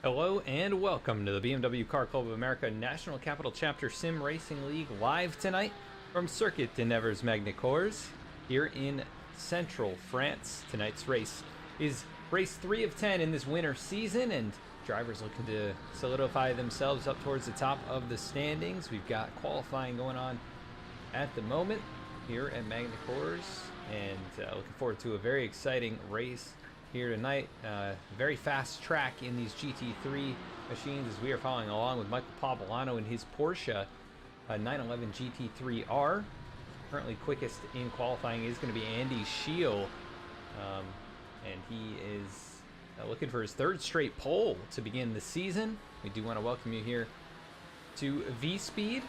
Hello and welcome to the BMW Car Club of America National Capital Chapter Sim Racing League live tonight from Circuit de Nevers Magny-Cours here in central France. Tonight's race is race 3 of 10 in this winter season, and drivers looking to solidify themselves up towards the top of the standings. We've got qualifying going on at the moment here at Magny-Cours, and looking forward to a very exciting race here tonight. Very fast track in these GT3 machines as we are following along with Michael Pobolano in his Porsche 911 GT3R. Currently quickest in qualifying is going to be Andy Scheel, and he is looking for his third straight pole to begin the season. We do want to welcome you here to V-Speed.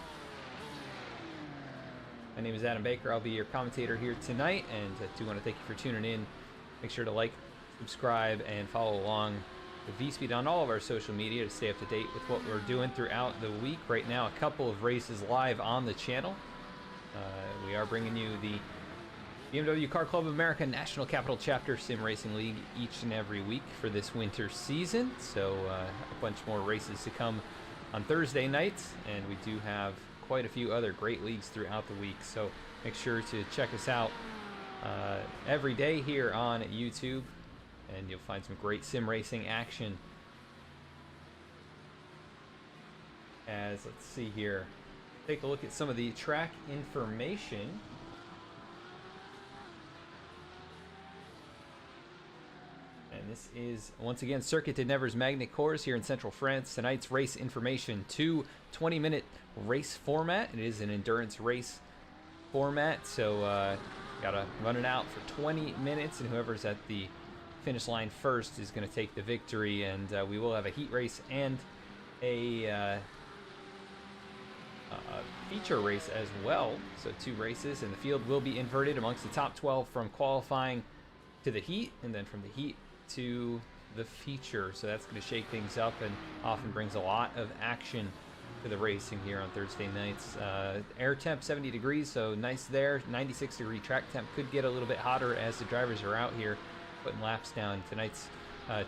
My name is Adam Baker. I'll be your commentator here tonight, and I do want to thank you for tuning in. Make sure to like, subscribe, and follow along with V-Speed on all of our social media to stay up to date with what we're doing throughout the week. Right now, a couple of races live on the channel. We are bringing you the BMW Car Club of America National Capital Chapter Sim Racing League each and every week for this winter season. So a bunch more races to come on Thursday nights, and we do have quite a few other great leagues throughout the week. So make sure to check us out every day here on YouTube, and you'll find some great sim racing action. As, let's see here, take a look at some of the track information. And this is, once again, Circuit de Nevers Magny-Cours here in central France. Tonight's race information, 2 20-minute race format. It is an endurance race format, so gotta run it out for 20 minutes, and whoever's at the finish line first is going to take the victory. And we will have a heat race and a feature race as well, so 2 races, and the field will be inverted amongst the top 12 from qualifying to the heat, and then from the heat to the feature. So that's going to shake things up and often brings a lot of action to the racing here on Thursday nights. Air temp 70 degrees, so nice there. 96 degree track temp. Could get a little bit hotter as the drivers are out here putting laps down. Tonight's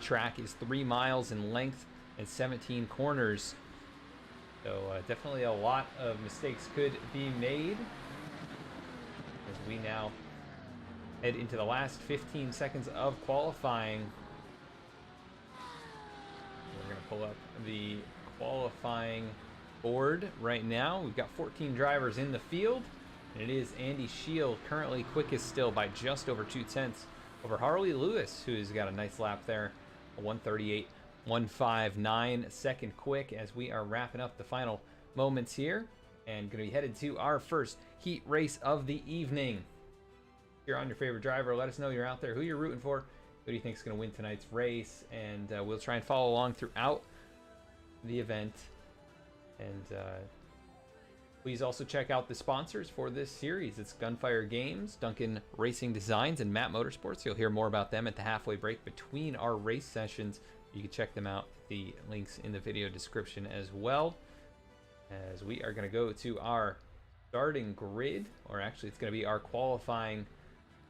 track is 3 miles in length and 17 corners, so definitely a lot of mistakes could be made as we now head into the last 15 seconds of qualifying. We're going to pull up the qualifying board right now. We've got 14 drivers in the field, and it is Andy Scheel currently quickest still by just over 2/10 over Harley Lewis, who's got a nice lap there, a 1:38.159 second quick, as we are wrapping up the final moments here and going to be headed to our first heat race of the evening. If you're on your favorite driver, let us know you're out there, who you're rooting for, who do you think is going to win tonight's race, and we'll try and follow along throughout the event. And please also check out the sponsors for this series. It's Gunfire Games, Duncan Racing Designs, and Matt Motorsports. You'll hear more about them at the halfway break between our race sessions. You can check them out. The links in the video description as well. As we are going to go to our starting grid, or actually it's going to be our qualifying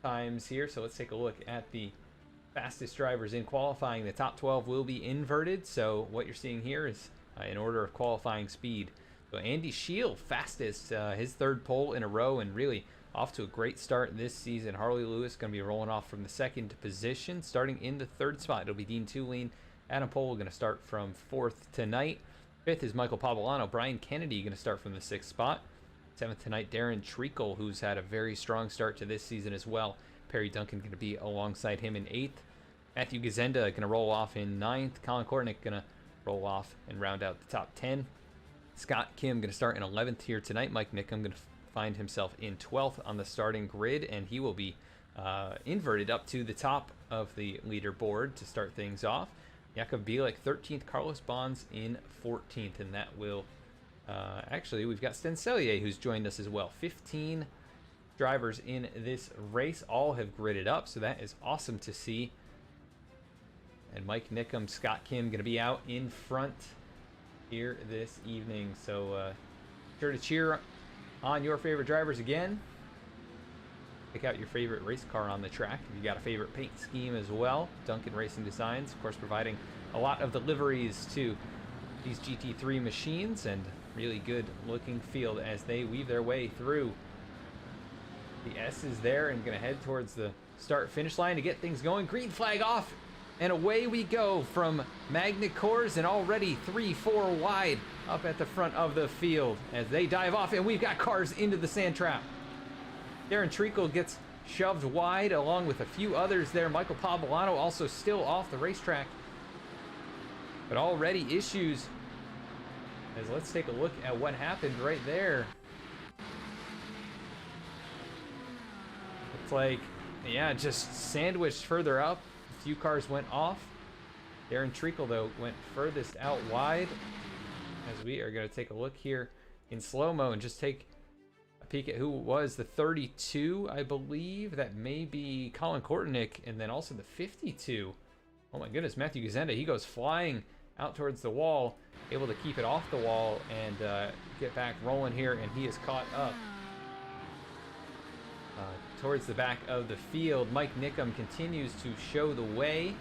times here. So let's take a look at the fastest drivers in qualifying. The top 12 will be inverted. So what you're seeing here is in order of qualifying speed. So Andy Scheel, fastest, his 3rd pole in a row, and really off to a great start this season. Harley Lewis going to be rolling off from the 2nd position, starting in the 3rd spot. It'll be Dean Tulane. Adam Pohl going to start from 4th tonight. 5th is Michael Pobolano. Brian Kennedy going to start from the 6th spot. 7th tonight, Darren Treacle, who's had a very strong start to this season as well. Perry Duncan going to be alongside him in 8th. Matthew Gazenda going to roll off in 9th. Colin Kornick going to roll off and round out the top 10. Scott Kim going to start in 11th here tonight. Mike Nickham going to find himself in 12th on the starting grid, and he will be inverted up to the top of the leaderboard to start things off. Jakub Bielek 13th, Carlos Bonds in 14th, and that will actually, we've got Sten Sellier who's joined us as well. 15 drivers in this race, all have gridded up, so that is awesome to see. And Mike Nickham, Scott Kim going to be out in front here this evening, so sure to cheer on your favorite drivers again. Pick out your favorite race car on the track. If you got a favorite paint scheme as well, Duncan Racing Designs, of course, providing a lot of the liveries to these GT3 machines, and really good looking field as they weave their way through. The S is there and going to head towards the start finish line to get things going. Green flag off, and away we go from Magny-Cours, and already 3-4 wide up at the front of the field as they dive off, and we've got cars into the sand trap. Darren Treacle gets shoved wide along with a few others there. Michael Pobolano also still off the racetrack, but already issues. As let's take a look at what happened right there. Looks like, yeah, just sandwiched further up. A few cars went off. Darren Treacle, though, went furthest out wide. As we are going to take a look here in slow-mo and just take a peek at who was the 32, I believe. That may be Colin Kortenick, and then also the 52. Oh my goodness, Matthew Gazenda, he goes flying out towards the wall, able to keep it off the wall and get back rolling here, and he is caught up towards the back of the field. Mike Nickham continues to show the way.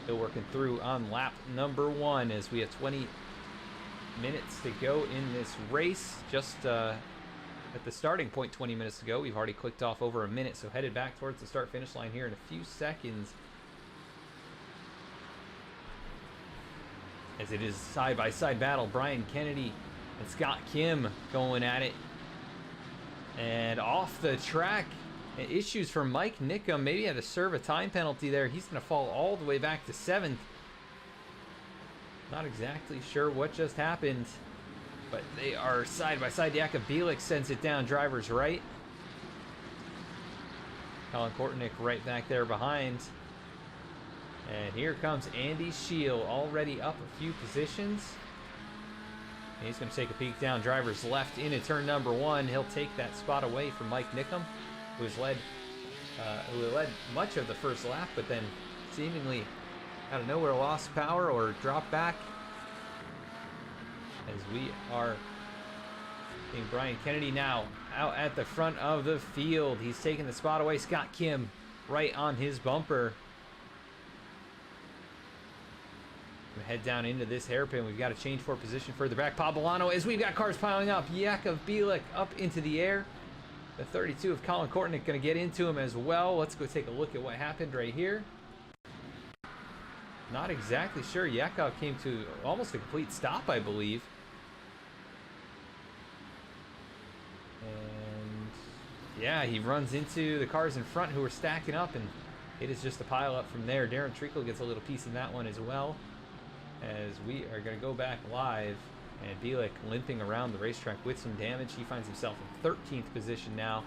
Still working through on lap number 1 as we have 20 minutes to go in this race. Just at the starting point 20 minutes ago, we've already clicked off over a minute, so headed back towards the start finish line here in a few seconds. As it is side-by-side battle, Brian Kennedy and Scott Kim going at it. And off the track, issues for Mike Nickham. Maybe had to serve a time penalty there. He's going to fall all the way back to 7th. Not exactly sure what just happened, but they are side-by-side. Jakub Bielik sends it down driver's right. Colin Kortenick right back there behind. And here comes Andy Shield, already up a few positions. And he's going to take a peek down driver's left into turn number 1. He'll take that spot away from Mike Nickham, who led much of the first lap, but then seemingly out of nowhere lost power or dropped back. As we are seeing Brian Kennedy now out at the front of the field. He's taking the spot away. Scott Kim right on his bumper. Head down into this hairpin. We've got to change for position further back. Pobolano, as we've got cars piling up. Jakub Bielik up into the air. The 32 of Colin Kortenick going to get into him as well. Let's go take a look at what happened right here. Not exactly sure. Jakub came to almost a complete stop, I believe. And yeah, he runs into the cars in front who are stacking up, and it is just a pile up from there. Darren Treacle gets a little piece in that one as well. As we are going to go back live, and Bielik limping around the racetrack with some damage. He finds himself in 13th position now.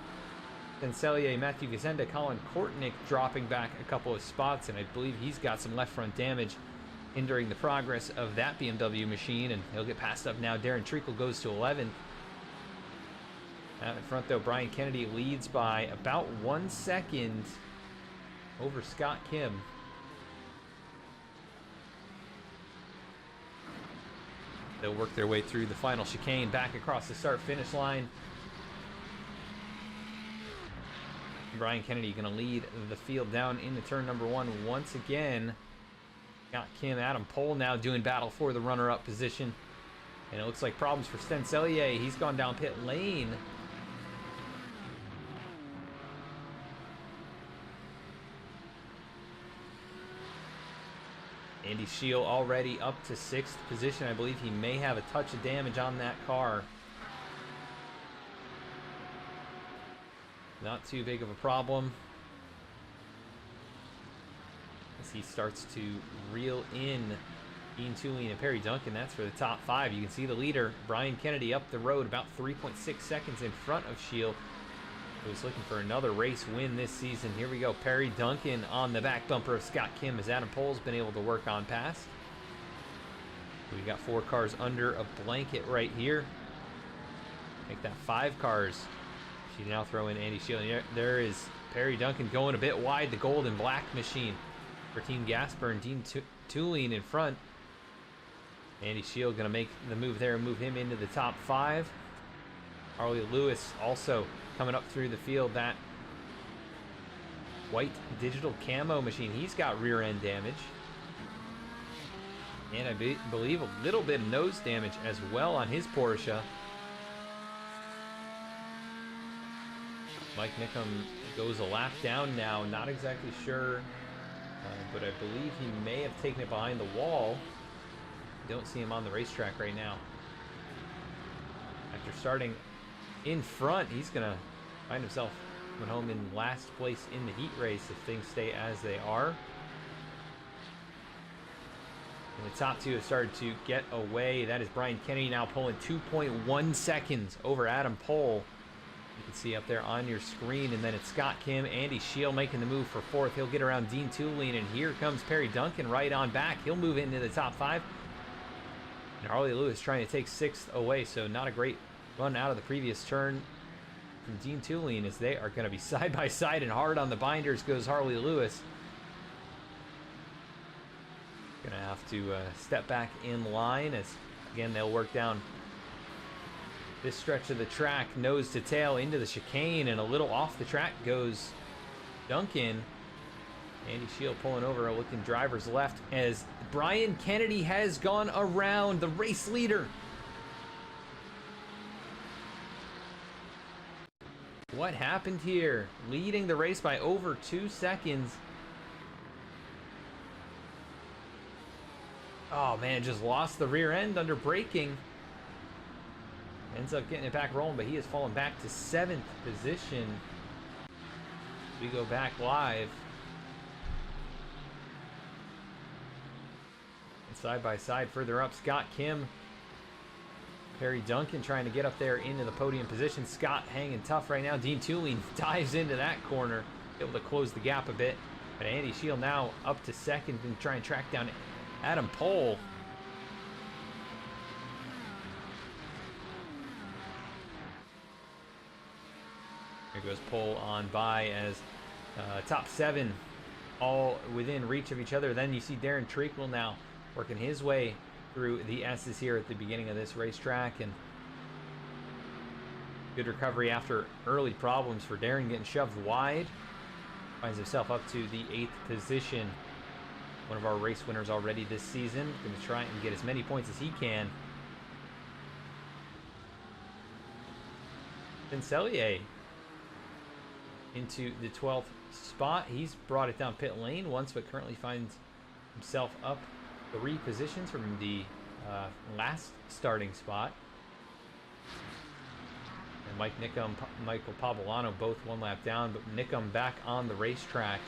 Then Cellier, Matthew Gazenda, Colin Kortenick dropping back a couple of spots, and I believe he's got some left front damage hindering the progress of that BMW machine, and he'll get passed up now. Darren Treacle goes to 11th. Out in front, though, Brian Kennedy leads by about 1 second over Scott Kim. They'll work their way through the final chicane, back across the start-finish line. Brian Kennedy going to lead the field down into turn number 1 once again. Got Kim, Adam Pohl now doing battle for the runner-up position. And it looks like problems for Sten Cellier. He's gone down pit lane. Andy Shield already up to 6th position. I believe he may have a touch of damage on that car. Not too big of a problem. As he starts to reel in Ian Tooley and Perry Duncan. That's for the top 5. You can see the leader, Brian Kennedy, up the road about 3.6 seconds in front of Shield, who's looking for another race win this season. Here we go. Perry Duncan on the back bumper of Scott Kim as Adam Pohl's been able to work on past. We got 4 cars under a blanket right here. Make that 5 cars. She now throw in Andy Shield. There is Perry Duncan going a bit wide. The gold and black machine for Team Gasper and Dean Tooling in front. Andy Shield going to make the move there and move him into the top 5. Harley Lewis also coming up through the field. That white digital camo machine, he's got rear end damage. And I believe a little bit of nose damage as well on his Porsche. Mike Nickum goes a lap down now, not exactly sure, but I believe he may have taken it behind the wall. Don't see him on the racetrack right now. After starting in front, he's gonna find himself coming home in last place in the heat race if things stay as they are. And the top two have started to get away. That is Brian Kennedy now pulling 2.1 seconds over Adam Pohl. You can see up there on your screen. And then it's Scott Kim, Andy Shield making the move for fourth. He'll get around Dean Tulane, and here comes Perry Duncan right on back. He'll move into the top five. And Harley Lewis trying to take sixth away, so not a great run out of the previous turn from Dean Tulane, as they are going to be side by side, and hard on the binders goes Harley Lewis. Gonna have to step back in line, as again they'll work down this stretch of the track, nose to tail into the chicane, and a little off the track goes Duncan. Andy Shield pulling over, looking driver's left, as Brian Kennedy has gone around the race leader. What happened here? Leading the race by over 2 seconds. Oh man, just lost the rear end under braking. Ends up getting it back rolling, but he has fallen back to 7th position. We go back live. And side by side further up, Scott Kim, Perry Duncan trying to get up there into the podium position. Scott hanging tough right now. Dean Tulane dives into that corner, able to close the gap a bit. But Andy Shield now up to second and trying to track down Adam Pohl. Here goes Pohl on by, as top 7 all within reach of each other. Then you see Darren Treacle now working his way through the S's here at the beginning of this racetrack, and good recovery after early problems for Darren, getting shoved wide. Finds himself up to the 8th position. One of our race winners already this season. Going to try and get as many points as he can. Pincelier into the 12th spot. He's brought it down pit lane once, but currently finds himself up 3 positions from the last starting spot. And Mike Nickum, Michael Pavolano both 1 lap down, but Nickum back on the racetrack.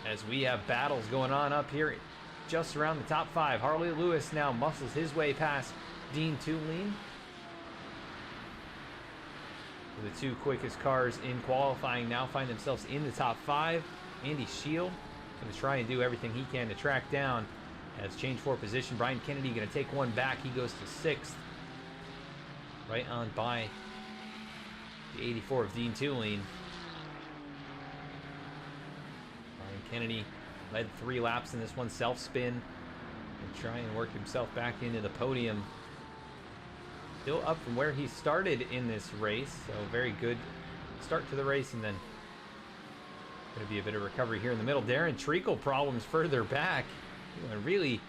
As we have battles going on up here just around the top 5. Harley Lewis now muscles his way past Dean Tulane. The 2 quickest cars in qualifying now find themselves in the top 5. Andy Shield going to try and do everything he can to track down. As change for position, Brian Kennedy going to take 1 back. He goes to 6th. Right on by the 84 of Dean Tulane. Kennedy led 3 laps in this one, self-spin, and try and work himself back into the podium. Still up from where he started in this race, so very good start to the race, and then going to be a bit of recovery here in the middle. Darren Treacle problems further back. He went really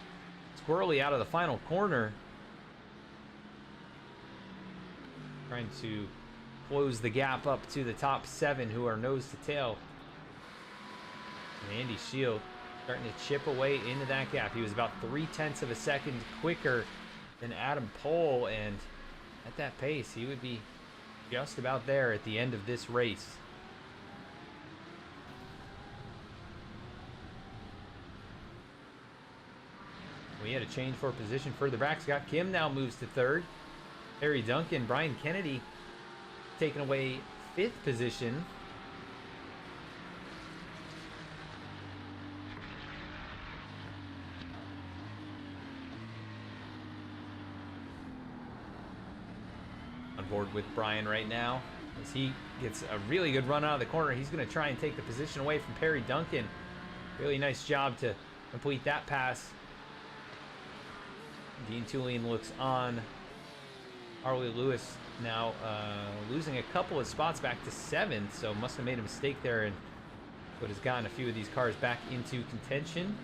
squirrely out of the final corner. Trying to close the gap up to the top 7, who are nose to tail. And Andy Shield starting to chip away into that gap. He was about 0.3 of a second quicker than Adam Pohl, and at that pace, he would be just about there at the end of this race. We had a change for position further back. Scott Kim now moves to 3rd. Harry Duncan, Brian Kennedy taking away 5th position. On board with Brian right now, as he gets a really good run out of the corner. He's going to try and take the position away from Perry Duncan. Really nice job to complete that pass. Dean Tulane looks on. Harley Lewis now losing a couple of spots back to 7th, so must have made a mistake there, and but has gotten a few of these cars back into contention.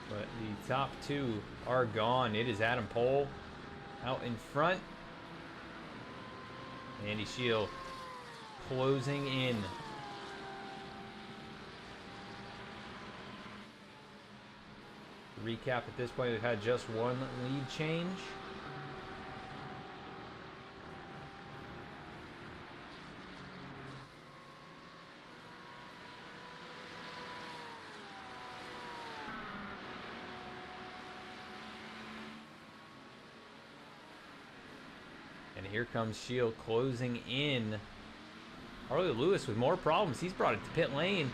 But the top 2 are gone. It is Adam Pohl out in front. Andy Shield closing in. Recap at this point, we've had just one lead change. And here comes Shield closing in. Harley Lewis with more problems. He's brought it to pit lane.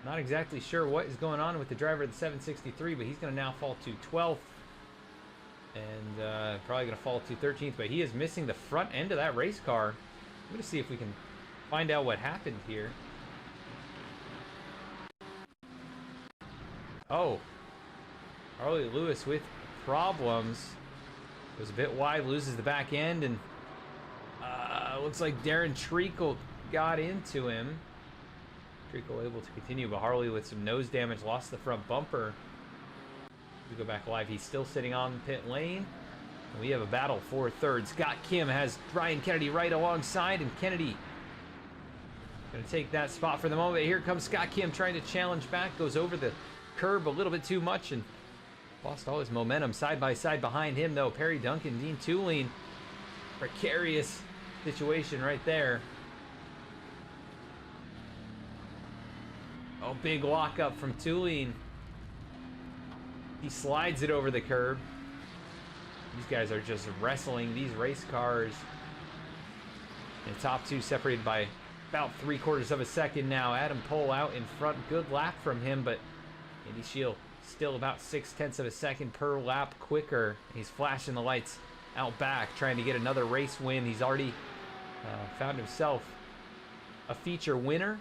Not exactly sure what is going on with the driver of the 763, but he's going to now fall to 12th. And probably going to fall to 13th, but he is missing the front end of that race car. I'm going to see if we can find out what happened here. Oh, Harley Lewis with problems. It was a bit wide, loses the back end, and looks like Darren Treacle got into him. Treacle able to continue, but Harley with some nose damage, lost the front bumper. We go back live. He's still sitting on the pit lane. And we have a battle for 3rd. Scott Kim has Ryan Kennedy right alongside, and Kennedy going to take that spot for the moment. Here comes Scott Kim trying to challenge back, goes over the curb a little bit too much and lost all his momentum. Side by side behind him, though, Perry Duncan, Dean Tulane. Precarious situation right there. Oh, big lockup from Tulane. He slides it over the curb. These guys are just wrestling these race cars. And the top 2 separated by about 3/4 of a second now. Adam Pohl out in front. Good lap from him, but Andy Shield still about 0.6 of a second per lap quicker. He's flashing the lights out back, trying to get another race win. He's already found himself a feature winner.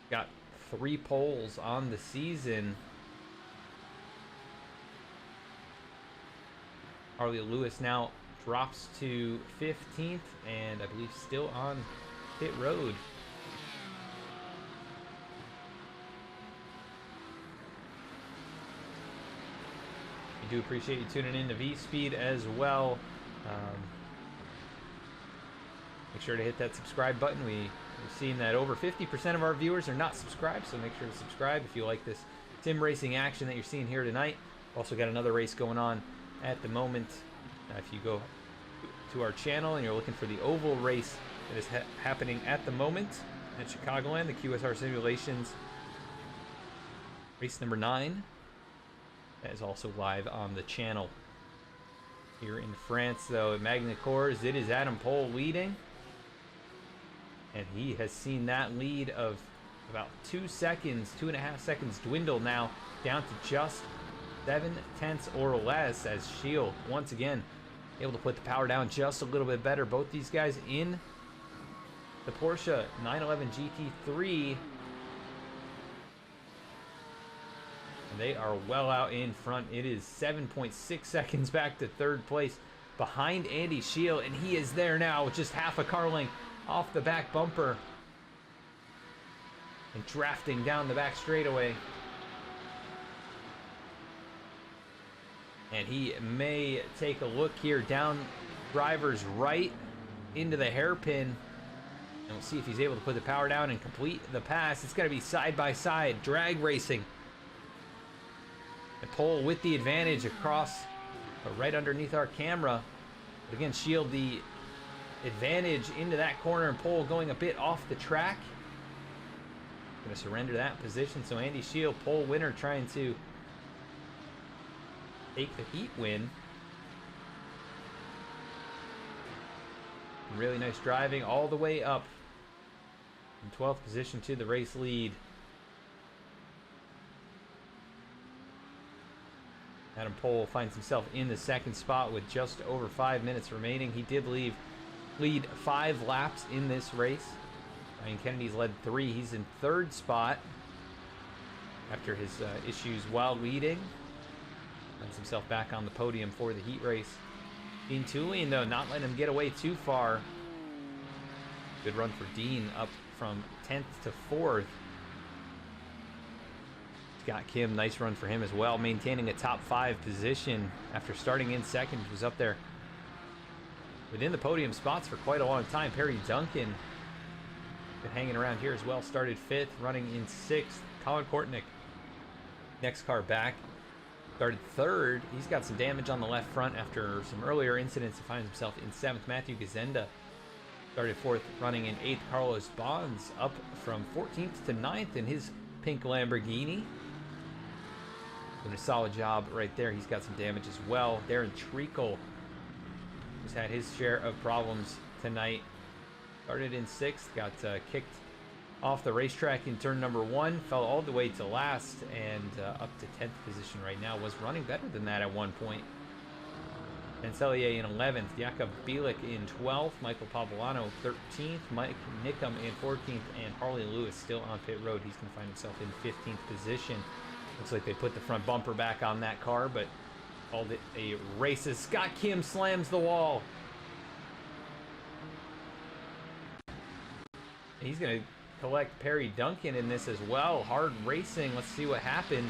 Got 3 poles on the season. Harley Lewis now drops to 15th, and I believe still on pit road. I do appreciate you tuning in to V-Speed as well. Make sure to hit that subscribe button. We've seen that over 50% of our viewers are not subscribed, so make sure to subscribe if you like this sim racing action that you're seeing here tonight. Also got another race going on at the moment. If you go to our channel and you're looking for the oval race that is happening at the moment at Chicagoland, the QSR Simulations race number 9, that is also live on the channel. Here in France, though, at Magny-Cours, it is Adam Pohl leading. And he has seen that lead of about 2 seconds, 2.5 seconds dwindle now down to just 0.7 or less, as Shield once again able to put the power down just a little bit better. Both these guys in the Porsche 911 GT3. And they are well out in front. It is 7.6 seconds back to 3rd place behind Andy Shield, and he is there now with just half a car length off the back bumper and drafting down the back straightaway. And he may take a look here down driver's right into the hairpin, and we'll see if he's able to put the power down and complete the pass. It's going to be side by side drag racing. The Pohl with the advantage across right underneath our camera. But again, Shield the advantage into that corner, and Pohl going a bit off the track. Going to surrender that position. So Andy Shield, Pohl winner, trying to take the heat win. Really nice driving all the way up in 12th position to the race lead. Adam Pohl finds himself in the second spot with just over 5 minutes remaining. He did lead 5 laps in this race. Brian Kennedy's led 3. He's in third spot after his issues while leading. Finds himself back on the podium for the heat race. Dean Tulien, though, not letting him get away too far. Good run for Dean, up from 10th to 4th. Scott Kim, nice run for him as well, maintaining a top 5 position after starting in second. Was up there within the podium spots for quite a long time. Perry Duncan been hanging around here as well. Started 5th, running in 6th. Colin Kortnick, next car back, started 3rd. He's got some damage on the left front after some earlier incidents. He finds himself in 7th. Matthew Gazenda started 4th, running in 8th. Carlos Bonds up from 14th to 9th in his pink Lamborghini. Doing a solid job right there. He's got some damage as well. Darren Treacle has had his share of problems tonight. Started in 6th, got kicked off the racetrack in turn number 1, fell all the way to last, and up to 10th position right now. Was running better than that at one point. Pencelier in 11th, Jakub Bielik in 12th, Michael Pavolano 13th, Mike Nickham in 14th, and Harley Lewis still on pit road. He's going to find himself in 15th position. Looks like they put the front bumper back on that car, but called it a race as Scott Kim slams the wall. He's going to collect Perry Duncan in this as well. Hard racing. Let's see what happened.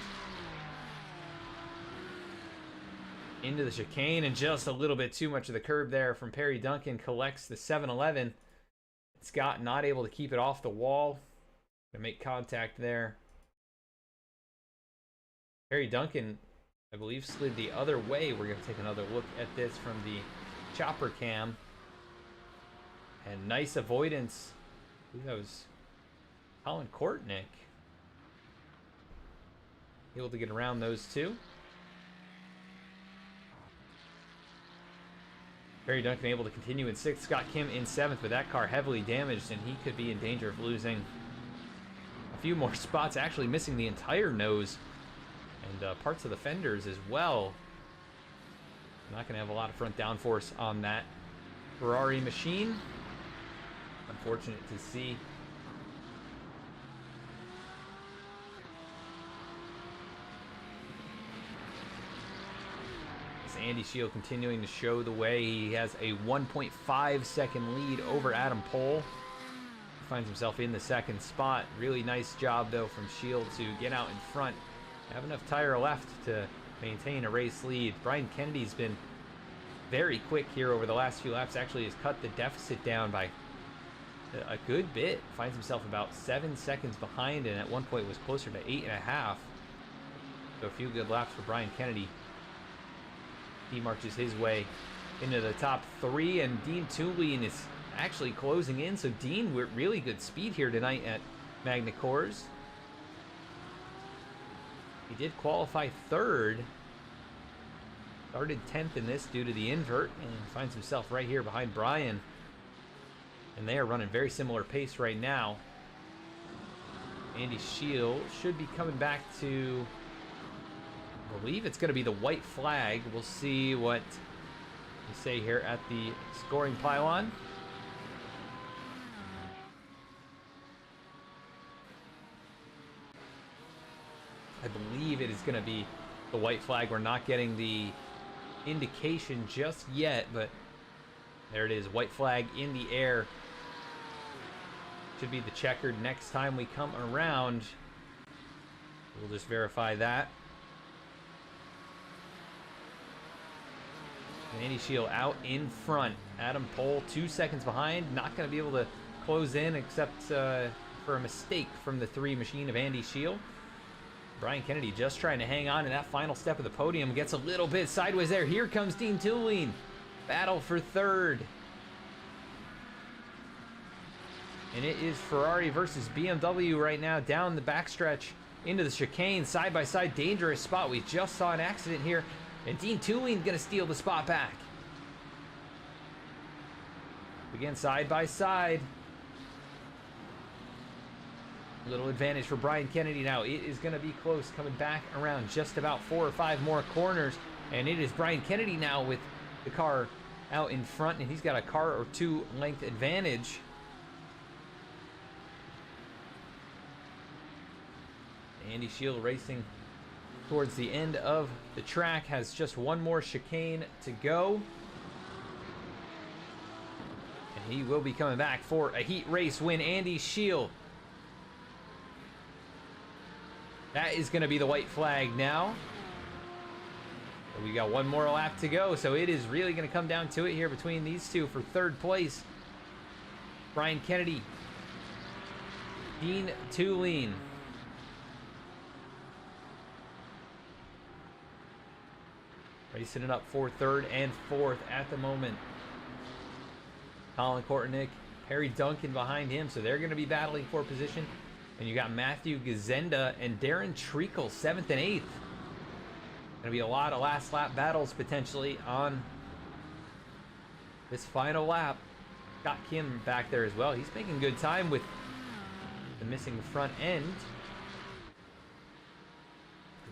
Into the chicane, and just a little bit too much of the curb there from Perry Duncan. Collects the 711. Scott not able to keep it off the wall. Gonna make contact there. Perry Duncan, I believe, slid the other way. We're going to take another look at this from the chopper cam. And nice avoidance. I believe that was Colin Kortnick. Able to get around those two. Perry Duncan able to continue in 6th. Scott Kim in 7th, but that car heavily damaged, and he could be in danger of losing a few more spots, actually missing the entire nose and parts of the fenders as well. Not going to have a lot of front downforce on that Ferrari machine. Unfortunate to see. As Andy Shield continuing to show the way. He has a 1.5 second lead over Adam Pohl. Finds himself in the 2nd spot. Really nice job, though, from Shield to get out in front. Have enough tire left to maintain a race lead. Brian Kennedy's been very quick here over the last few laps. Actually has cut the deficit down by a good bit. Finds himself about 7 seconds behind, and at one point was closer to 8.5. So a few good laps for Brian Kennedy. He marches his way into the top 3, and Dean Tulien is actually closing in. So Dean with really good speed here tonight at Magny-Cours. He did qualify 3rd. Started 10th in this due to the invert, and finds himself right here behind Brian. And they are running very similar pace right now. Andy Shield should be coming back to, I believe it's going to be the white flag. We'll see what they say here at the scoring pylon. I believe it is going to be the white flag. We're not getting the indication just yet, but there it is. White flag in the air. Should be the checkered next time we come around. We'll just verify that. And Andy Shield out in front. Adam Pohl 2 seconds behind. Not going to be able to close in except for a mistake from the 3 machine of Andy Shield. Brian Kennedy just trying to hang on in that final step of the podium. Gets a little bit sideways there. Here comes Dean Tulien. Battle for 3rd. And it is Ferrari versus BMW right now down the backstretch into the chicane. Side by side, dangerous spot. We just saw an accident here. And Dean Tulien going to steal the spot back. Again, side by side. Little advantage for Brian Kennedy now. It is going to be close, coming back around just about 4 or 5 more corners. And it is Brian Kennedy now with the car out in front, and he's got a car or 2 length advantage. Andy Shield racing towards the end of the track, has just 1 more chicane to go. And he will be coming back for a heat race win. Andy Shield. That is going to be the white flag now. So we got 1 more lap to go, so it is really going to come down to it here between these two for 3rd place. Brian Kennedy, Dean Tulane. Racing it up for 3rd and 4th at the moment. Colin Kortnick, Perry Duncan behind him, so they're going to be battling for position. And you got Matthew Gazenda and Darren Treacle, 7th and 8th. Gonna be a lot of last lap battles potentially on this final lap. Got Kim back there as well. He's making good time with the missing front end.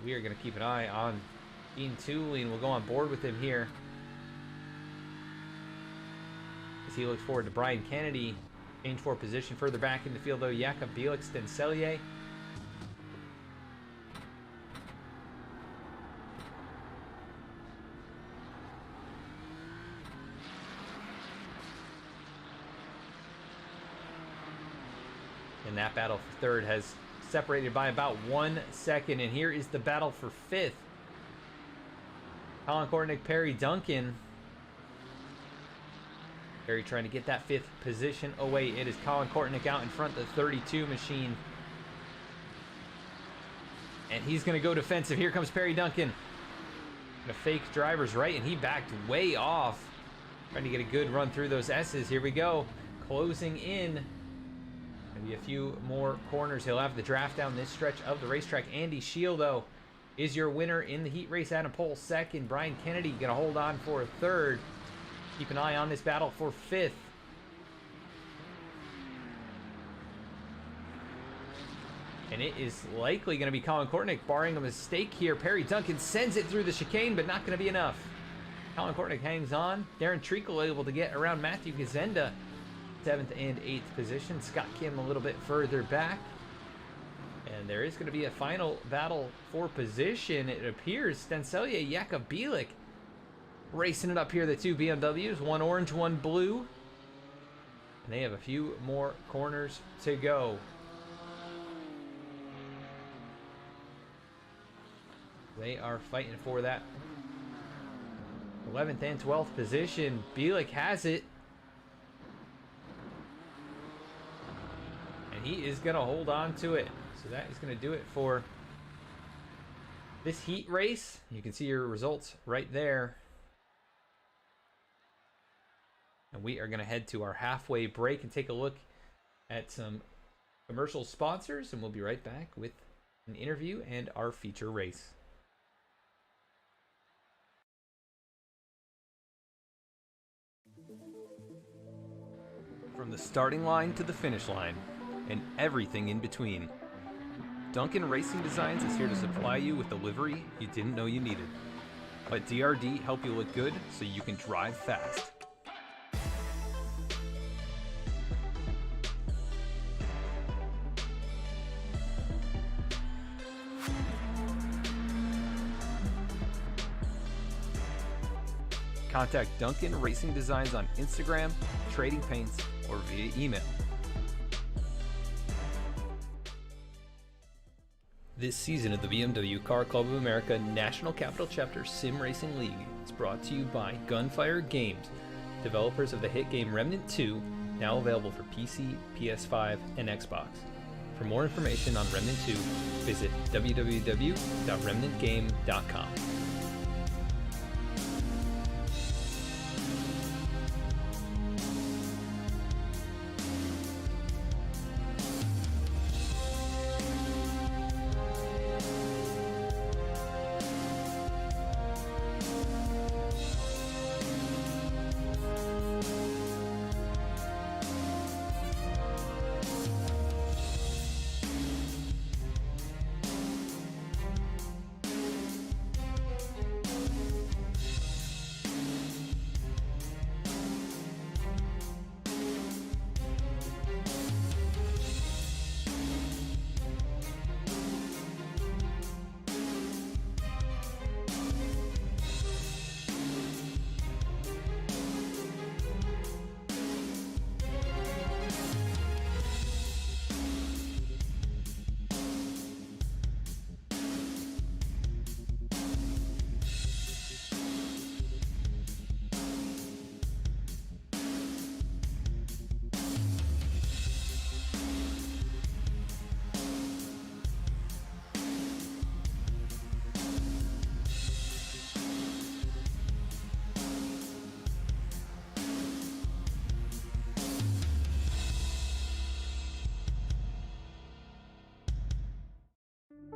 We are gonna keep an eye on Dean Tulane. We'll go on board with him here as he looks forward to Brian Kennedy. Change for position further back in the field though. Jakob Bielik, Stencelier. And that battle for 3rd has separated by about 1 second. And here is the battle for 5th. Colin Kortnick, Perry Duncan. Perry trying to get that 5th position away. It is Colin Kortnick out in front, the 32 machine. And he's going to go defensive. Here comes Perry Duncan. Gonna fake driver's right, and he backed way off. Trying to get a good run through those S's. Here we go. Closing in. Maybe a few more corners. He'll have the draft down this stretch of the racetrack. Andy Shield, though, is your winner in the heat race. Adam Pole 2nd. Brian Kennedy going to hold on for a 3rd. Keep an eye on this battle for 5th. And it is likely going to be Colin Kortnick, barring a mistake here. Perry Duncan sends it through the chicane, but not going to be enough. Colin Kortnick hangs on. Darren Treacle able to get around Matthew Gazenda, 7th and 8th position. Scott Kim a little bit further back. And there is going to be a final battle for position. It appears Stencelier, Jakob Bielik racing it up here, the 2 BMWs, 1 orange, 1 blue. And they have a few more corners to go. They are fighting for that 11th and 12th position. Bielik has it. And he is going to hold on to it. So that is going to do it for this heat race. You can see your results right there. And we are going to head to our halfway break and take a look at some commercial sponsors. And we'll be right back with an interview and our feature race. From the starting line to the finish line and everything in between, Duncan Racing Designs is here to supply you with the livery you didn't know you needed. Let DRD help you look good so you can drive fast. Contact Duncan Racing Designs on Instagram, Trading Paints, or via email. This season of the BMW Car Club of America National Capital Chapter Sim Racing League is brought to you by Gunfire Games, developers of the hit game Remnant 2, now available for PC, PS5, and Xbox. For more information on Remnant 2, visit www.remnantgame.com.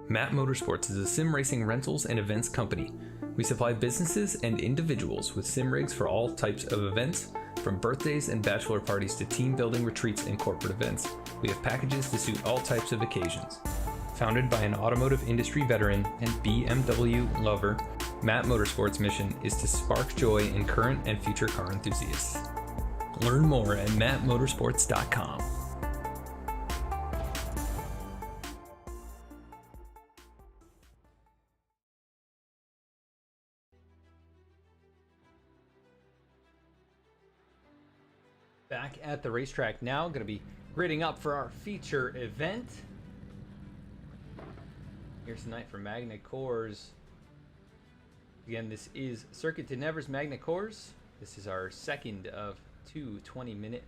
Matt Motorsports is a sim racing rentals and events company. We supply businesses and individuals with sim rigs for all types of events, from birthdays and bachelor parties to team building retreats and corporate events. We have packages to suit all types of occasions. Founded by an automotive industry veteran and BMW lover, Matt Motorsports' mission is to spark joy in current and future car enthusiasts. Learn more at mattmotorsports.com. Back at the racetrack now, going to be gridding up for our feature event. Here's tonight for Magny-Cours. Again, this is Circuit de Nevers Magny-Cours. This is our second of two 20-minute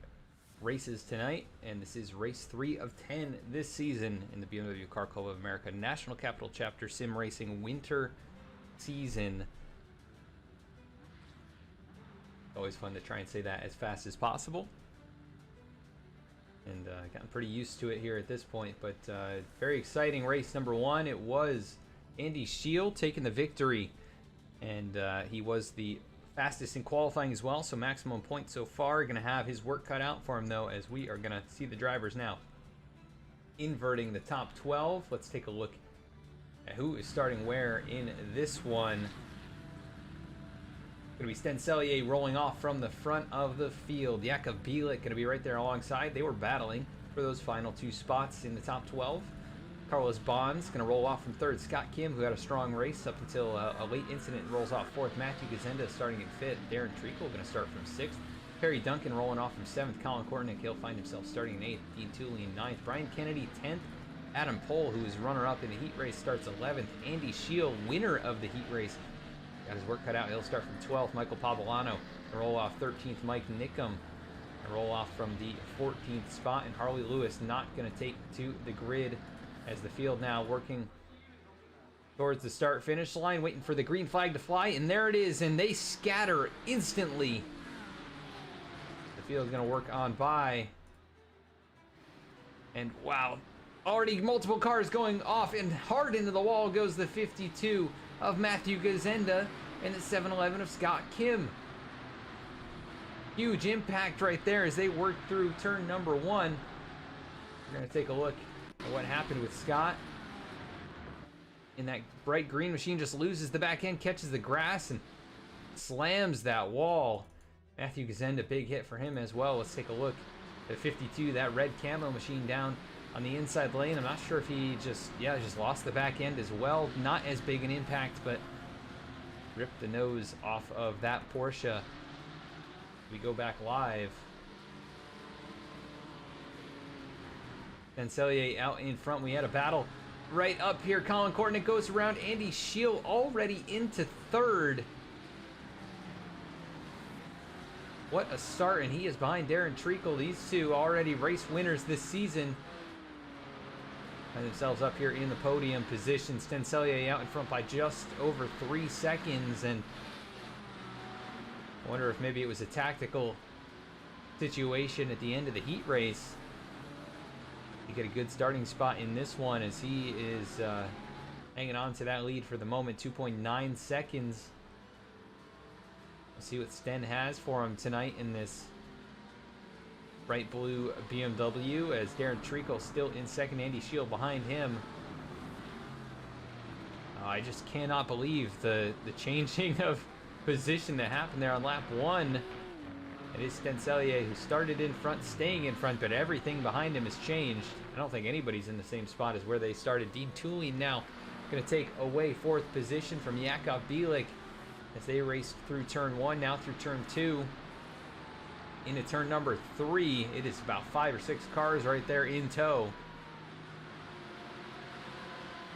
races tonight, and this is race 3 of 10 this season in the BMW Car Club of America National Capital Chapter Sim Racing Winter Season. Always fun to try and say that as fast as possible. And gotten pretty used to it here at this point, but very exciting race number 1. It was Andy Shield taking the victory, and he was the fastest in qualifying as well, so maximum points so far. Going to have his work cut out for him, though, as we are going to see the drivers now inverting the top 12. Let's take a look at who is starting where in this one. Going to be Sten Cellier rolling off from the front of the field. Jakub Bielik going to be right there alongside. They were battling for those final 2 spots in the top 12. Carlos Bonds going to roll off from 3rd. Scott Kim, who had a strong race up until a late incident, rolls off 4th. Matthew Gazenda starting in 5th. Darren Treacle going to start from 6th. Perry Duncan rolling off from 7th. Colin Kortnick, he'll find himself starting in 8th. Dean Tooley in 9th. Brian Kennedy 10th. Adam Pohl, who is runner-up in the heat race, starts 11th. Andy Shield, winner of the heat race, got his work cut out. He'll start from 12th. Michael Pavolano to roll off 13th. Mike Nickum to roll off from the 14th spot. And Harley Lewis not going to take to the grid as the field now working towards the start-finish line, waiting for the green flag to fly. And there it is, and they scatter instantly. The field's going to work on by. And wow, already multiple cars going off, and hard into the wall goes the 52 of Matthew Gazenda and the 711 of Scott Kim. Huge impact right there as they work through turn number 1. We're going to take a look at what happened with Scott. In that bright green machine, just loses the back end, catches the grass, and slams that wall. Matthew Gazenda, big hit for him as well. Let's take a look at 52, that red camo machine down on the inside lane. I'm not sure if he just lost the back end as well. Not as big an impact, but ripped the nose off of that Porsche. We go back live. Cellier out in front. We had a battle right up here. Colin Kortnick goes around. Andy Shield already into 3rd. What a start, and he is behind Darren Treacle. These two already race winners this season. Find themselves up here in the podium position. Sten Cellier out in front by just over 3 seconds, and I wonder if maybe it was a tactical situation at the end of the heat race. You get a good starting spot in this one as he is hanging on to that lead for the moment. 2.9 seconds. We'll see what Sten has for him tonight in this bright blue BMW, as Darren Treacle still in 2nd. Andy Shield behind him. I just cannot believe the changing of position that happened there on lap 1. It is Sten Cellier who started in front, staying in front, but everything behind him has changed. I don't think anybody's in the same spot as where they started. Dean Tooley now going to take away 4th position from Jakub Bielik as they raced through turn 1, now through turn 2. Into turn number 3, it is about 5 or 6 cars right there in tow.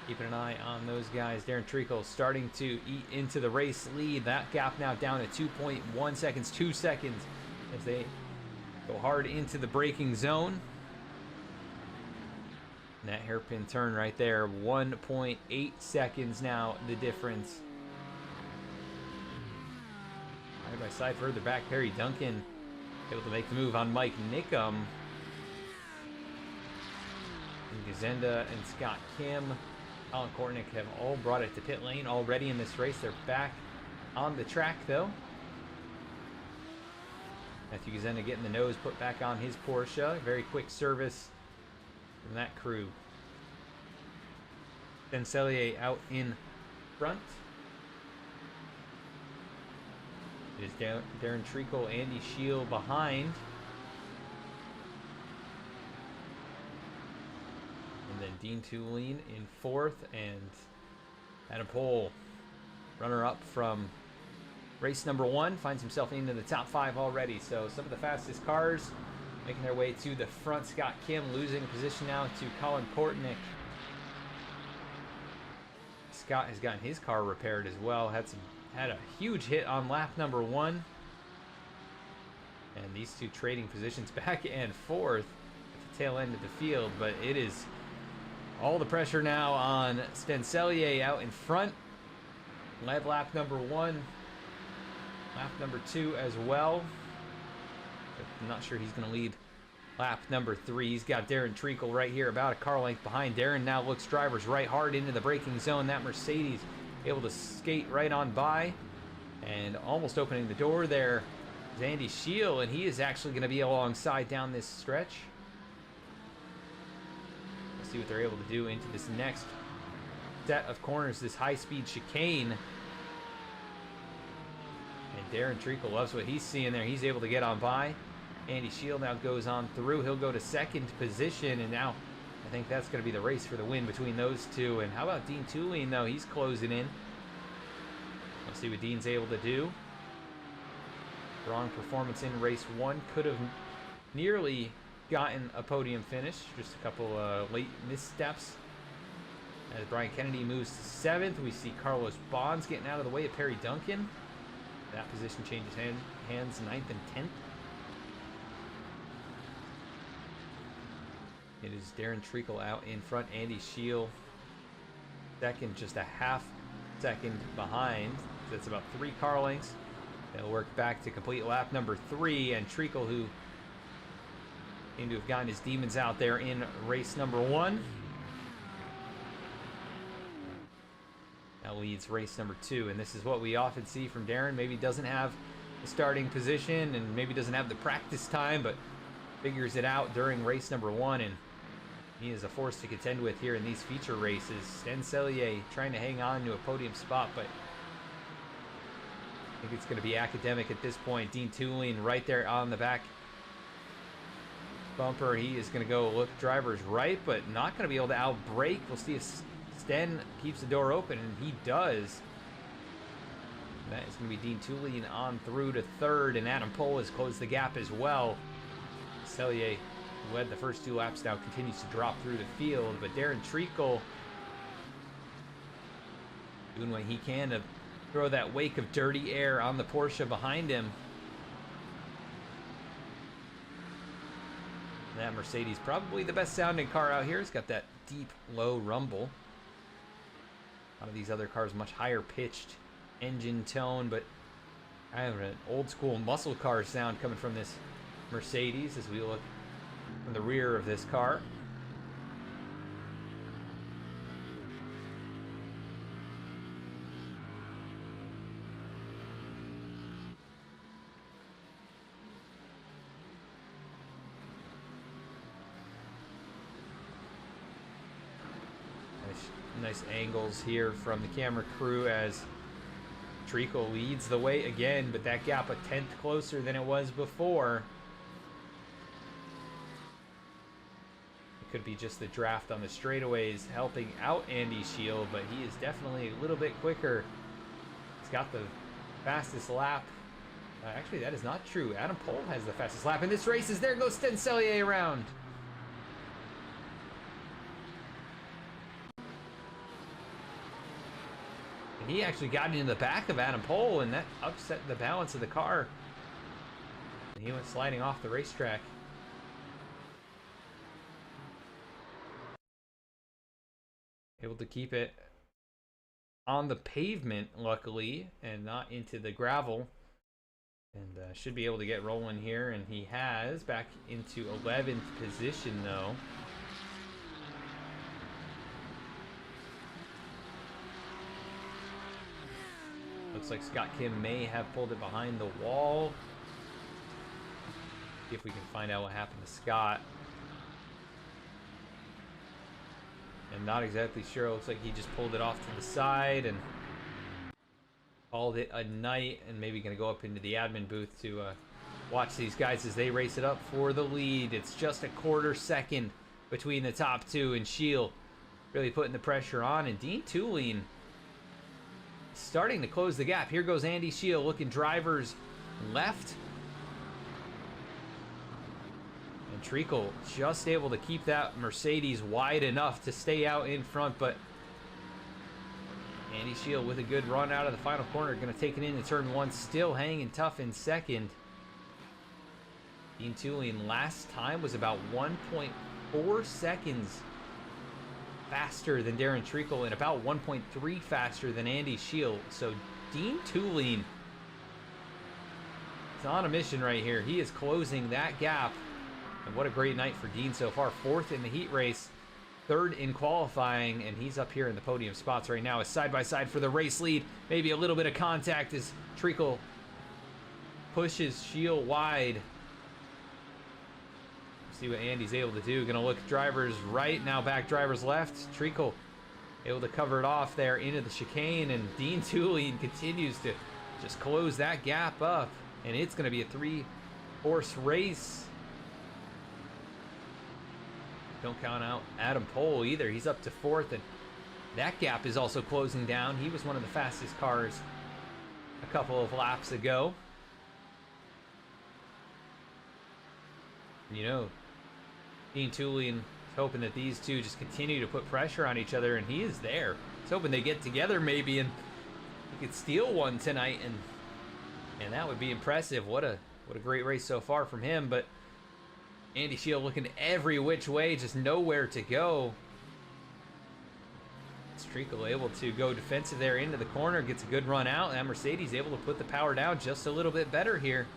Keeping an eye on those guys. Darren Treacle starting to eat into the race lead. That gap now down to 2.1 seconds, 2 seconds as they go hard into the braking zone. And that hairpin turn right there, 1.8 seconds now, the difference. Side by side further back, Perry Duncan able to make the move on Mike Nickum. And Gazenda and Scott Kim Colin Kornick have all brought it to pit lane already in this race. They're back on the track, though. Matthew Gazenda getting the nose put back on his Porsche. Very quick service from that crew. Dencelier out in front. It is Darren Treacle, Andy Scheel behind. And then Dean Tulane in fourth, and Adam Pohl, runner-up from race number 1, finds himself into the top 5 already. So some of the fastest cars making their way to the front. Scott Kim losing position now to Colin Kortnick. Scott has gotten his car repaired as well. Had a huge hit on lap number 1. And these two trading positions back and forth at the tail end of the field. But it is all the pressure now on Dencelier out in front. Led lap number 1. Lap number 2 as well. But I'm not sure he's going to lead lap number 3. He's got Darren Treacle right here, about a car length behind. Darren now looks drivers right hard into the braking zone. That Mercedes able to skate right on by, and almost opening the door there is Andy Scheel, and he is actually going to be alongside down this stretch. Let's see what they're able to do into this next set of corners, this high-speed chicane. And Darren Treacle loves what he's seeing there. He's able to get on by. Andy Scheel now goes on through. He'll go to second position, and now I think that's going to be the race for the win between those two. And how about Dean Tulane, though? He's closing in. Let's see what Dean's able to do. Strong performance in race 1. Could have nearly gotten a podium finish. Just a couple late missteps. As Brian Kennedy moves to 7th, we see Carlos Bonds getting out of the way of Perry Duncan. That position changes hands 9th and 10th. It is Darren Treacle out in front. Andy Scheel second, just a half second behind. So that's about 3 car lengths. They'll work back to complete lap number 3. And Treacle, who seemed to have gotten his demons out there in race number 1, now leads race number 2. And this is what we often see from Darren. Maybe doesn't have the starting position and maybe doesn't have the practice time, but figures it out during race number 1. And he is a force to contend with here in these feature races. Dencelier trying to hang on to a podium spot, but I think it's going to be academic at this point. Dean Tulane right there on the back bumper. He is going to go look drivers right, but not going to be able to outbrake. We'll see if Sten keeps the door open, and he does. That is going to be Dean Tulane on through to 3rd, and Adam Pohl has closed the gap as well. Dencelier, who led the first 2 laps, now continues to drop through the field, but Darren Treacle doing what he can to throw that wake of dirty air on the Porsche behind him. That Mercedes, probably the best sounding car out here. It's got that deep, low rumble. A lot of these other cars much higher pitched engine tone, but I have an old school muscle car sound coming from this Mercedes as we look from the rear of this car. Nice angles here from the camera crew as Treacle leads the way again, but that gap a 10th closer than it was before. It could be just the draft on the straightaways helping out Andy Scheel, but he is definitely a little bit quicker. He's got the fastest lap. Actually, that is not true. Adam Pohl has the fastest lap in this race as there goes Dencelier around. And he actually got into the back of Adam Pohl, and that upset the balance of the car. And he went sliding off the racetrack. Able to keep it on the pavement, luckily, and not into the gravel. And should be able to get rolling here, and he has back into 11th position, though. Looks like Scott Kim may have pulled it behind the wall. See if we can find out what happened to Scott. I'm not exactly sure. It looks like he just pulled it off to the side and called it a night, and maybe going to go up into the admin booth to watch these guys as they race it up for the lead. It's just a quarter second between the top two, and Shield really putting the pressure on, and Dean Tulane starting to close the gap. Here goes Andy Shield looking drivers left. And Treacle just able to keep that Mercedes wide enough to stay out in front, but Andy Shield with a good run out of the final corner, going to take it into turn one, still hanging tough in second. Dean Tulane last time was about 1.4 seconds faster than Darren Treacle and about 1.3 faster than Andy Shield. So Dean Tulane is on a mission right here. He is closing that gap. And what a great night for Dean so far. Fourth in the heat race, third in qualifying, and he's up here in the podium spots right now. Is side by side for the race lead. Maybe a little bit of contact as Treacle pushes Shield wide. See what Andy's able to do. Gonna look drivers right now, back drivers left. Treacle able to cover it off there into the chicane, and Dean Tulane continues to just close that gap up, and it's gonna be a three-horse race. Don't count out Adam Pohl either. He's up to fourth, and that gap is also closing down. He was one of the fastest cars a couple of laps ago. You know, Dean Tulane is hoping that these two just continue to put pressure on each other, and he is there. He's hoping they get together maybe and he could steal one tonight, and that would be impressive. What a great race so far from him. But Andy Shield looking every which way, just nowhere to go. Treacle able to go defensive there into the corner, gets a good run out, and that Mercedes able to put the power down just a little bit better here.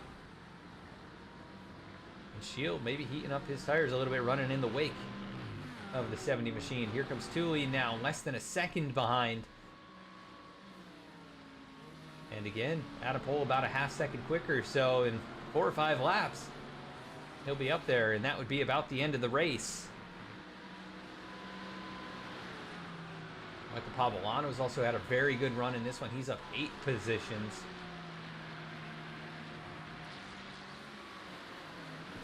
And Shield maybe heating up his tires a little bit, running in the wake of the 70 machine. Here comes Tulane now, less than a second behind. And again, Adam Pohl about a half second quicker, so in 4 or 5 laps, he'll be up there, and that would be about the end of the race. Michael Pavolano's also had a very good run in this one. He's up 8 positions.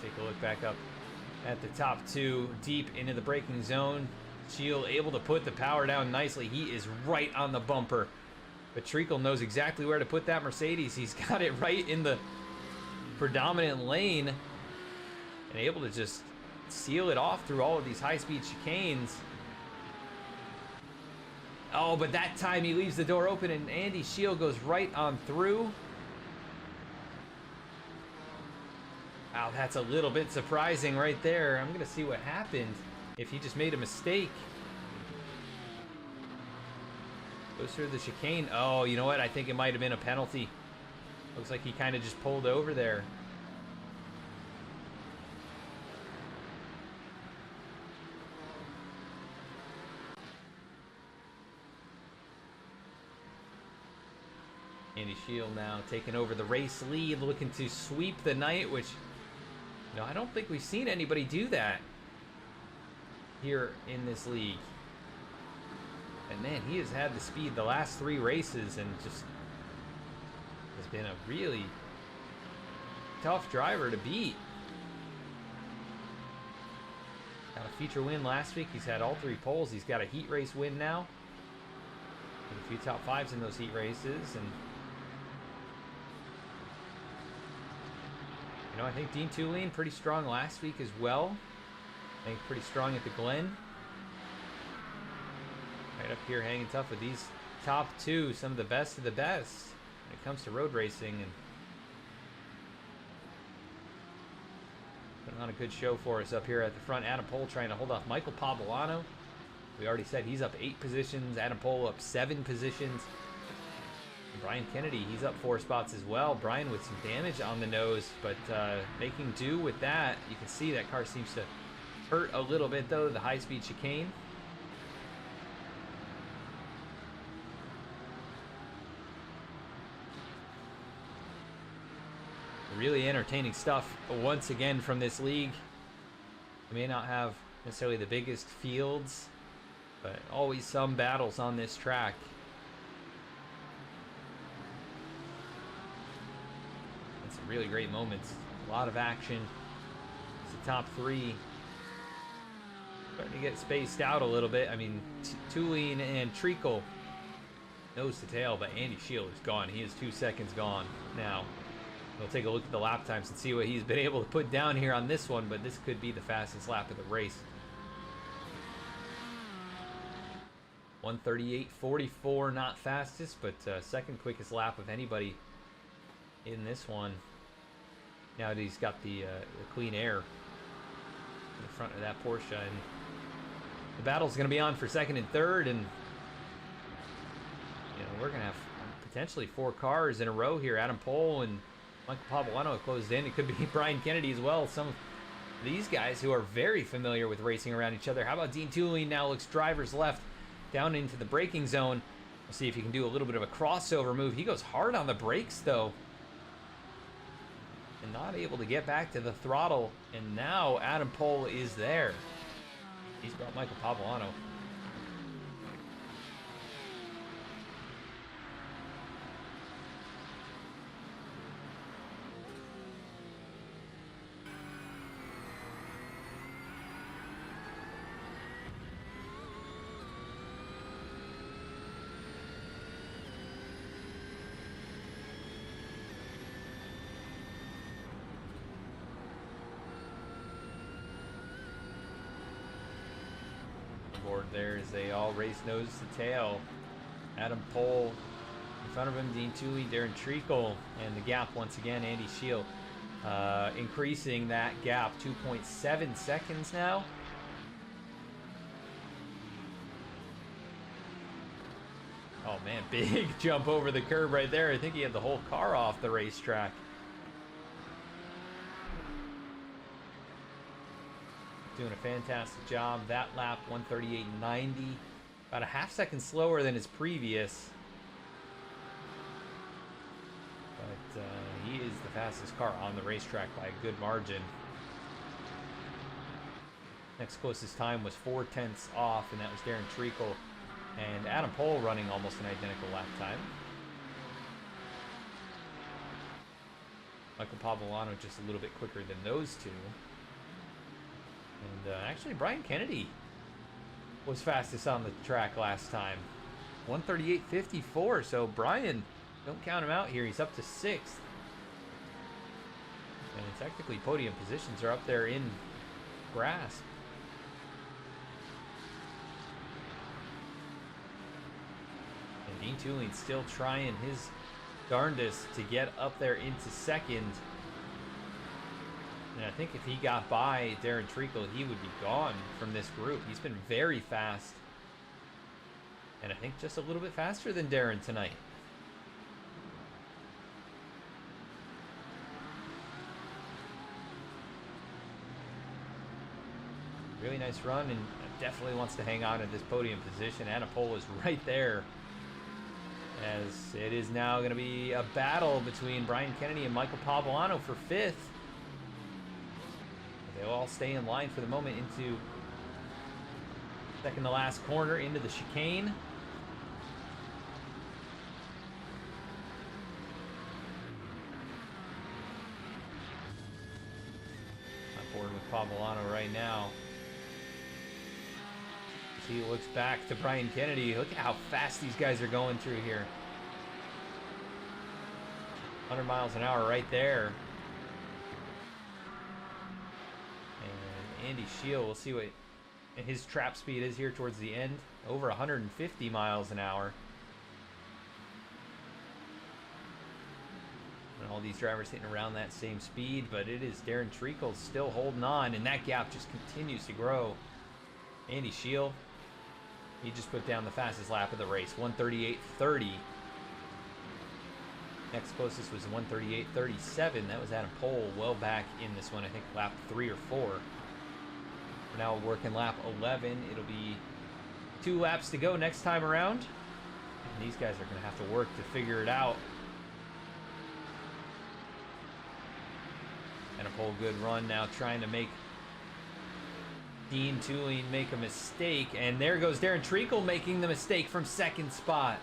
Take a look back up at the top two, deep into the braking zone. Shield able to put the power down nicely. He is right on the bumper. But Treacle knows exactly where to put that Mercedes. He's got it right in the predominant lane and able to just seal it off through all of these high-speed chicanes. Oh, but that time he leaves the door open and Andy Shield goes right on through. Wow, that's a little bit surprising right there. I'm gonna see what happened if he just made a mistake. Goes through the chicane. Oh, you know what? I think it might have been a penalty. Looks like he kind of just pulled over there. Andy Shield now taking over the race lead, looking to sweep the night, which, you know, I don't think we've seen anybody do that here in this league. And man, he has had the speed the last 3 races and just has been a really tough driver to beat. Got a feature win last week. He's had all 3 poles. He's got a heat race win now. And a few top 5s in those heat races. And you know, I think Dean Tulane pretty strong last week as well. I think pretty strong at the Glen. Right up here hanging tough with these top 2, some of the best of the best when it comes to road racing, and putting on a good show for us up here at the front. Adam Pohl trying to hold off Michael Pavolano. We already said he's up 8 positions. Adam Pohl up 7 positions. And Brian Kennedy, he's up 4 spots as well. Brian with some damage on the nose, but making do with that. You can see that car seems to hurt a little bit though, the high-speed chicane. Really entertaining stuff once again from this league. We may not have necessarily the biggest fields, but always some battles on this track. And some really great moments. A lot of action. It's the top three. Starting to get spaced out a little bit. I mean, Tulane and Treacle nose to tail, but Andy Shield is gone. He is 2 seconds gone now. We'll take a look at the lap times and see what he's been able to put down here on this one, but this could be the fastest lap of the race. 1:38.44, not fastest, but second quickest lap of anybody in this one. Now that he's got the clean air in the front of that Porsche, and the battle's going to be on for second and third, and you know, we're going to have potentially 4 cars in a row here. Adam Pohl and Michael Pavolano closed in. It could be Brian Kennedy as well. Some of these guys who are very familiar with racing around each other. How about Dean Tulane now looks driver's left down into the braking zone. We'll see if he can do a little bit of a crossover move. He goes hard on the brakes though, and not able to get back to the throttle. And now Adam Pohl is there. He's brought Michael Pavolano. Board there as they all race nose to tail. Adam Pohl in front of him, Dean Tulane, Darren Treacle, and the gap once again, Andy Shield. Increasing that gap, 2.7 seconds now. Oh man, big jump over the curb right there. I think he had the whole car off the racetrack. Doing a fantastic job. That lap, 1:38.90. About a half second slower than his previous. But he is the fastest car on the racetrack by a good margin. Next closest time was 4/10 off, and that was Darren Treacle. And Adam Pohl running almost an identical lap time. Michael Pavolano just a little bit quicker than those two. And actually, Brian Kennedy was fastest on the track last time. 1:38.54. So Brian, don't count him out here. He's up to 6th. And technically, podium positions are up there in grasp. And Dean Tulane still trying his darndest to get up there into second. And I think if he got by Darren Treacle, he would be gone from this group. He's been very fast. And I think just a little bit faster than Darren tonight. Really nice run, and definitely wants to hang on at this podium position. Adam Pohl is right there. As it is now going to be a battle between Brian Kennedy and Michael Pavolano for 5th. They'll all stay in line for the moment into second to last corner into the chicane. On board with Pavolano right now. As he looks back to Brian Kennedy. Look at how fast these guys are going through here. 100 miles an hour right there. Andy Shield, we'll see what his trap speed is here towards the end. Over 150 miles an hour. And all these drivers hitting around that same speed, but it is Darren Treacle still holding on, and that gap just continues to grow. Andy Shield, he just put down the fastest lap of the race, 1:38.30. Next closest was 1:38.37. That was Adam Pohl, well back in this one, I think lap 3 or 4. We're now working lap 11. It'll be 2 laps to go next time around. And these guys are going to have to work to figure it out. Pole, good run now, trying to make Dean Tulane make a mistake. And there goes Darren Treacle making the mistake from second spot.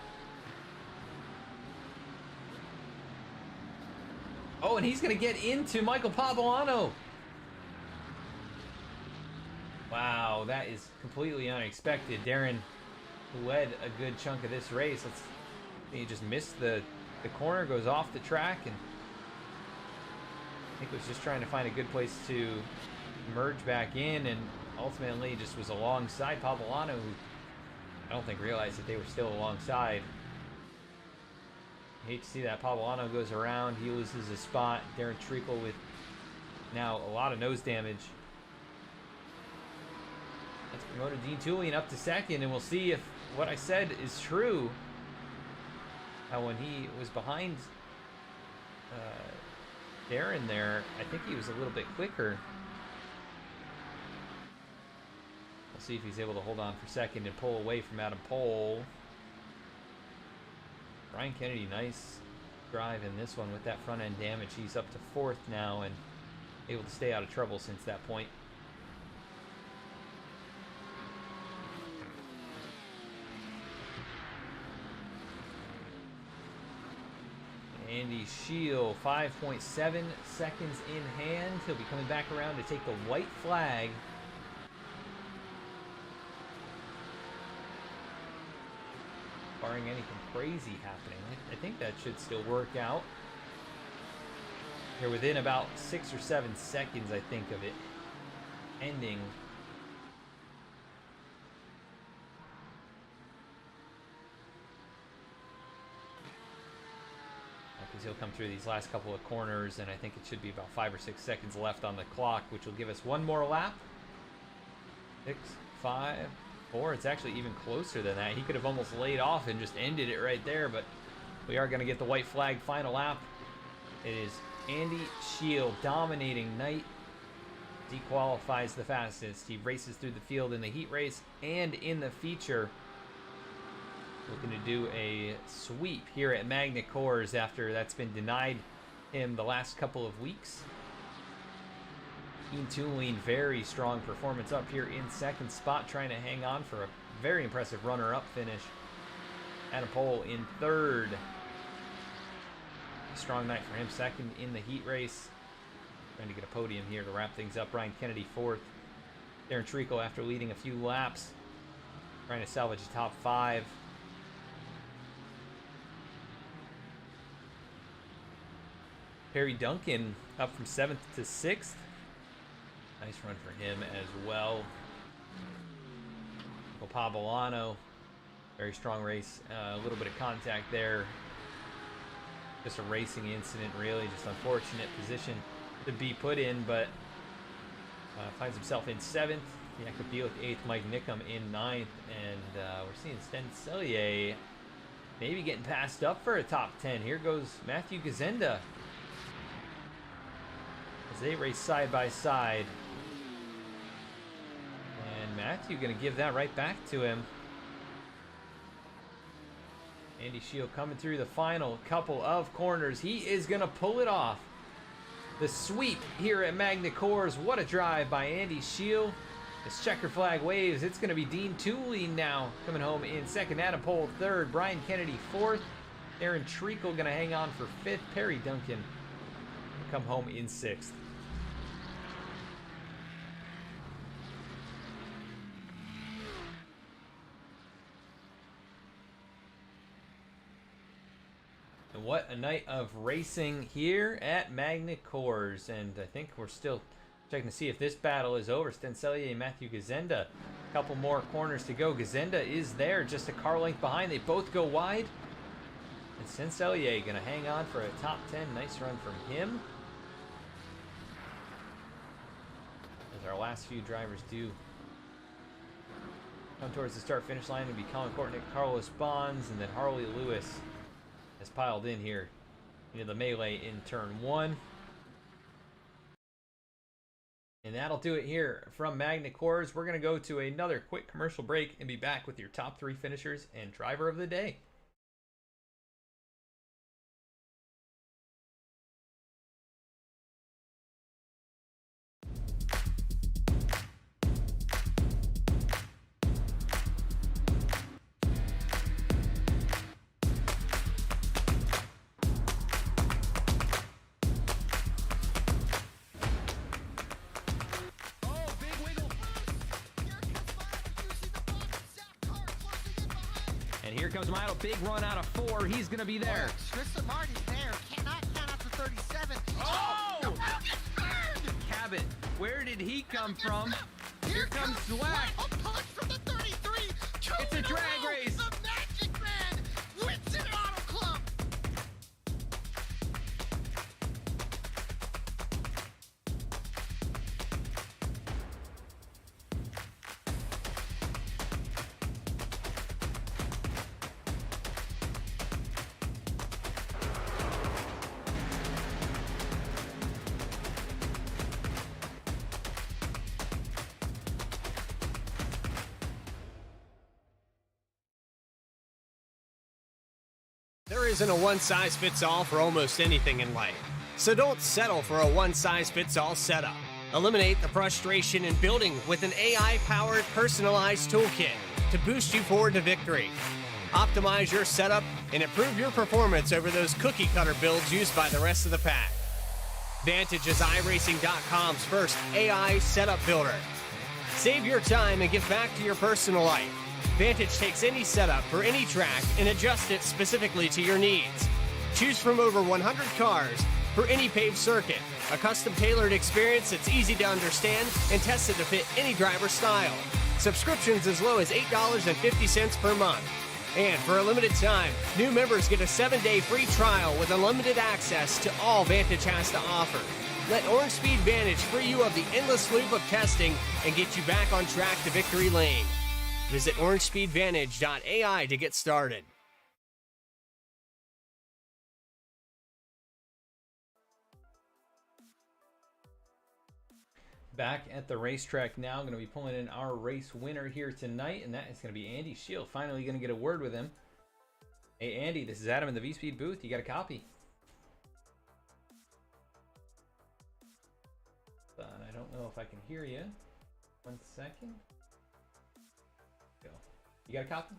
Oh, and he's going to get into Michael Pavolano. Wow, that is completely unexpected. Darren led a good chunk of this race. He just missed the corner, goes off the track, and I think was just trying to find a good place to merge back in, and ultimately just was alongside Pavolano, who I don't think realized that they were still alongside. Hate to see that. Pavolano goes around, he loses a spot. Darren Treacle with now a lot of nose damage. That's promoted Dean Tulane up to second, and we'll see if what I said is true. How when he was behind Darren there, I think he was a little bit quicker. We'll see if he's able to hold on for second and pull away from Adam Pole. Brian Kennedy, nice drive in this one with that front end damage. He's up to fourth now and able to stay out of trouble since that point. Andy Shield, 5.7 seconds in hand. He'll be coming back around to take the white flag. Barring anything crazy happening, I think that should still work out. You're within about 6 or 7 seconds, I think, of it ending. Because he'll come through these last couple of corners, and I think it should be about 5 or 6 seconds left on the clock, which will give us one more lap. 6, 5, 4. It's actually even closer than that. He could have almost laid off and just ended it right there, but we are going to get the white flag final lap. It is Andy Shield dominating night. Dequalifies the fastest. He races through the field in the heat race and in the feature. Looking to do a sweep here at Magny-Cours after that's been denied him the last couple of weeks. Dean Tulane, very strong performance up here in second spot, trying to hang on for a very impressive runner-up finish. Adam Pole in third. Strong night for him, second in the heat race. Trying to get a podium here to wrap things up. Brian Kennedy fourth. Darren Treacle, after leading a few laps, trying to salvage a top 5. Perry Duncan up from 7th to 6th. Nice run for him as well. Pavolano, very strong race. A little bit of contact there. Just a racing incident, really. Just unfortunate position to be put in, but finds himself in 7th. Jakob Bielek 8th, Mike Nickham in 9th, and we're seeing Sten Cellier maybe getting passed up for a top 10. Here goes Matthew Gazenda as they race side by side. And Matthew going to give that right back to him. Andy Shield coming through the final couple of corners. He is going to pull it off. The sweep here at Magny-Cours. What a drive by Andy Shield. This checker flag waves. It's going to be Dean Tulane now coming home in second. Adam Pole third. Brian Kennedy fourth. Darren Treacle going to hang on for fifth. Perry Duncan will come home in sixth. And what a night of racing here at Magny-Cours. And I think we're still checking to see if this battle is over. Sten Cellier and Matthew Gazenda. A couple more corners to go. Gazenda is there, just a car length behind. They both go wide. And Sten Cellier going to hang on for a top 10. Nice run from him. As our last few drivers do come towards the start-finish line, it'll be Colin Kortnick, Carlos Bonds, and then Harley Lewis has piled in here into the melee in turn 1. And that'll do it here from Magny-Cours. We're going to go to another quick commercial break and be back with your top 3 finishers and driver of the day. And here comes Milo, big run out of 4. He's going to be there. Tristan Martin's there. Cannot count out to 37. Oh! The Milo gets burned! Cabot, where did he come from? Here comes Slack. A push from the 33. It's a drag race. The Magic Man wins it Auto Club. There isn't a one-size-fits-all for almost anything in life, so don't settle for a one-size-fits-all setup. Eliminate the frustration in building with an AI-powered personalized toolkit to boost you forward to victory. Optimize your setup and improve your performance over those cookie-cutter builds used by the rest of the pack. Vantage is iRacing.com's first AI setup builder. Save your time and give back to your personal life. Vantage takes any setup for any track and adjusts it specifically to your needs. Choose from over 100 cars for any paved circuit, a custom-tailored experience that's easy to understand and tested to fit any driver's style. Subscriptions as low as $8.50 per month. And for a limited time, new members get a 7-day free trial with unlimited access to all Vantage has to offer. Let Orange Speed Vantage free you of the endless loop of testing and get you back on track to victory lane. Visit orangespeedvantage.ai to get started. Back at the racetrack now. I'm going to be pulling in our race winner here tonight, and that is going to be Andy Shield. Finally going to get a word with him. Hey, Andy, this is Adam in the V-Speed booth. You got a copy? I don't know if I can hear you. 1 second. Go. You got a copy?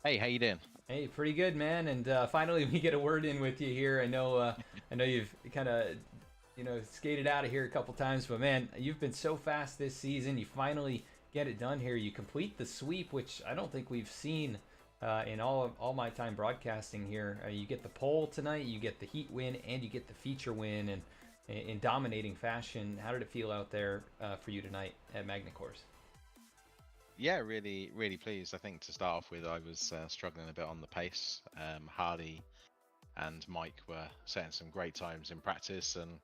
Hey, how you doing? Hey, pretty good, man. And finally, we get a word in with you here. I know you've kind of, skated out of here a couple times, but man, you've been so fast this season. You finally get it done here. You complete the sweep, which I don't think we've seen in all my time broadcasting here. You get the pole tonight, you get the heat win, and you get the feature win, and in dominating fashion. How did it feel out there for you tonight at Magny-Cours? Yeah, really, really pleased. I think to start off with, I was struggling a bit on the pace. Hardy and Mike were setting some great times in practice, and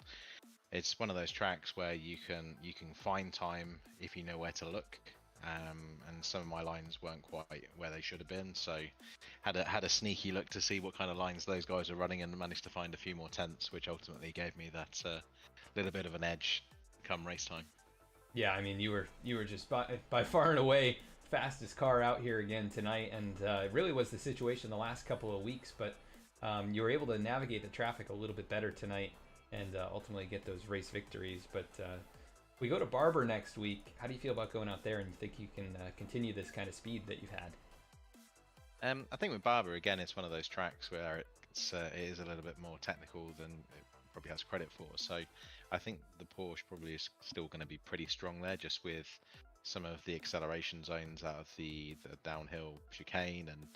it's one of those tracks where you can find time if you know where to look. And some of my lines weren't quite where they should have been, so had a sneaky look to see what kind of lines those guys are running, and managed to find a few more tenths, which ultimately gave me that little bit of an edge come race time. Yeah, I mean, you were just by far and away fastest car out here again tonight, and it really was the situation the last couple of weeks, but you were able to navigate the traffic a little bit better tonight and ultimately get those race victories. But we go to Barber next week. How do you feel about going out there, and you think you can continue this kind of speed that you've had? I think with Barber, again, it's one of those tracks where it is a little bit more technical than it probably has credit for. So I think the Porsche probably is still going to be pretty strong there, just with some of the acceleration zones out of the downhill chicane and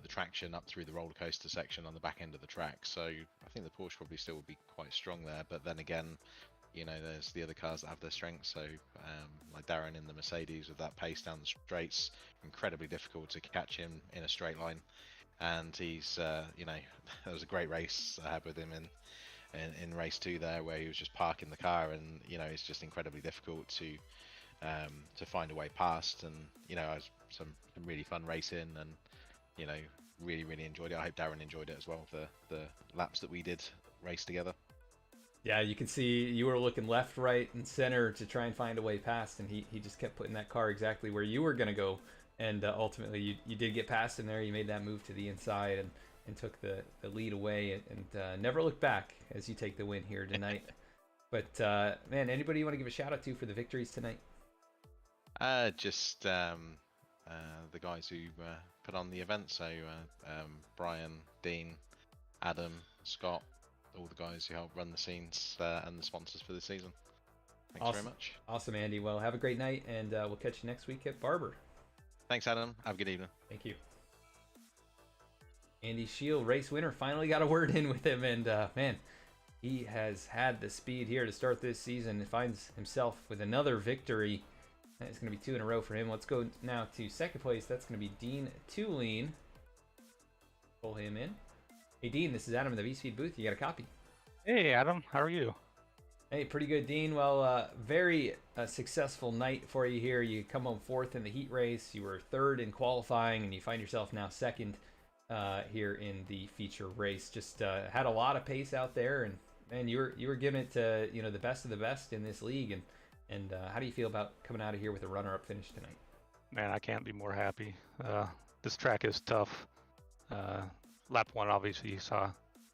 the traction up through the roller coaster section on the back end of the track. So I think the Porsche probably still will be quite strong there. But then again, there's the other cars that have their strengths. So like Darren in the Mercedes with that pace down the straights, incredibly difficult to catch him in a straight line. And he's, there was a great race I had with him in race 2 there, where he was just parking the car, and it's just incredibly difficult to find a way past. And it was some really fun racing, and really, really enjoyed it. I hope Darren enjoyed it as well, the laps that we did race together. Yeah, you can see you were looking left, right, and center to try and find a way past, and he just kept putting that car exactly where you were going to go, and ultimately you did get past him there. You made that move to the inside and took the lead away, and never looked back as you take the win here tonight. But man, anybody you want to give a shout out to for the victories tonight? Just the guys who put on the event, so Brian, Dean, Adam, Scott, all the guys who help run the scenes and the sponsors for the season. Thanks very much. Awesome, Andy. Well, have a great night, and we'll catch you next week at Barber. Thanks, Adam. Have a good evening. Thank you. Andy Shield, race winner, finally got a word in with him, and man, he has had the speed here to start this season and finds himself with another victory. It's going to be 2 in a row for him. Let's go now to second place. That's going to be Dean Tulane. Pull him in. Hey, Dean, this is Adam in the V-Speed booth. You got a copy? Hey, Adam. How are you? Hey, pretty good, Dean. Well, very successful night for you here. You come home 4th in the heat race. You were 3rd in qualifying, and you find yourself now 2nd here in the feature race. Just had a lot of pace out there, and man, you were giving it to the best of the best in this league. And how do you feel about coming out of here with a runner-up finish tonight? Man, I can't be more happy. This track is tough. Lap 1, obviously, you saw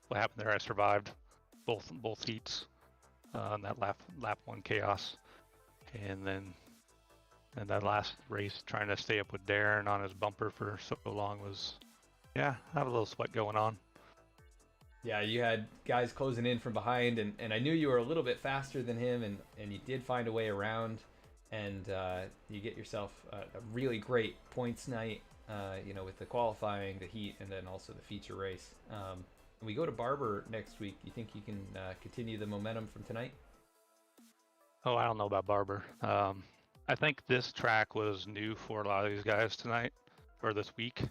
what happened there. I survived both heats. That lap 1 chaos, and then that last race, trying to stay up with Darren on his bumper for so long was, yeah, I have a little sweat going on. Yeah, you had guys closing in from behind, and I knew you were a little bit faster than him, and you did find a way around, and you get yourself a really great points night, with the qualifying, the heat, and then also the feature race. We go to Barber next week. You think you can continue the momentum from tonight? Oh, I don't know about Barber. I think this track was new for a lot of these guys tonight, or this week.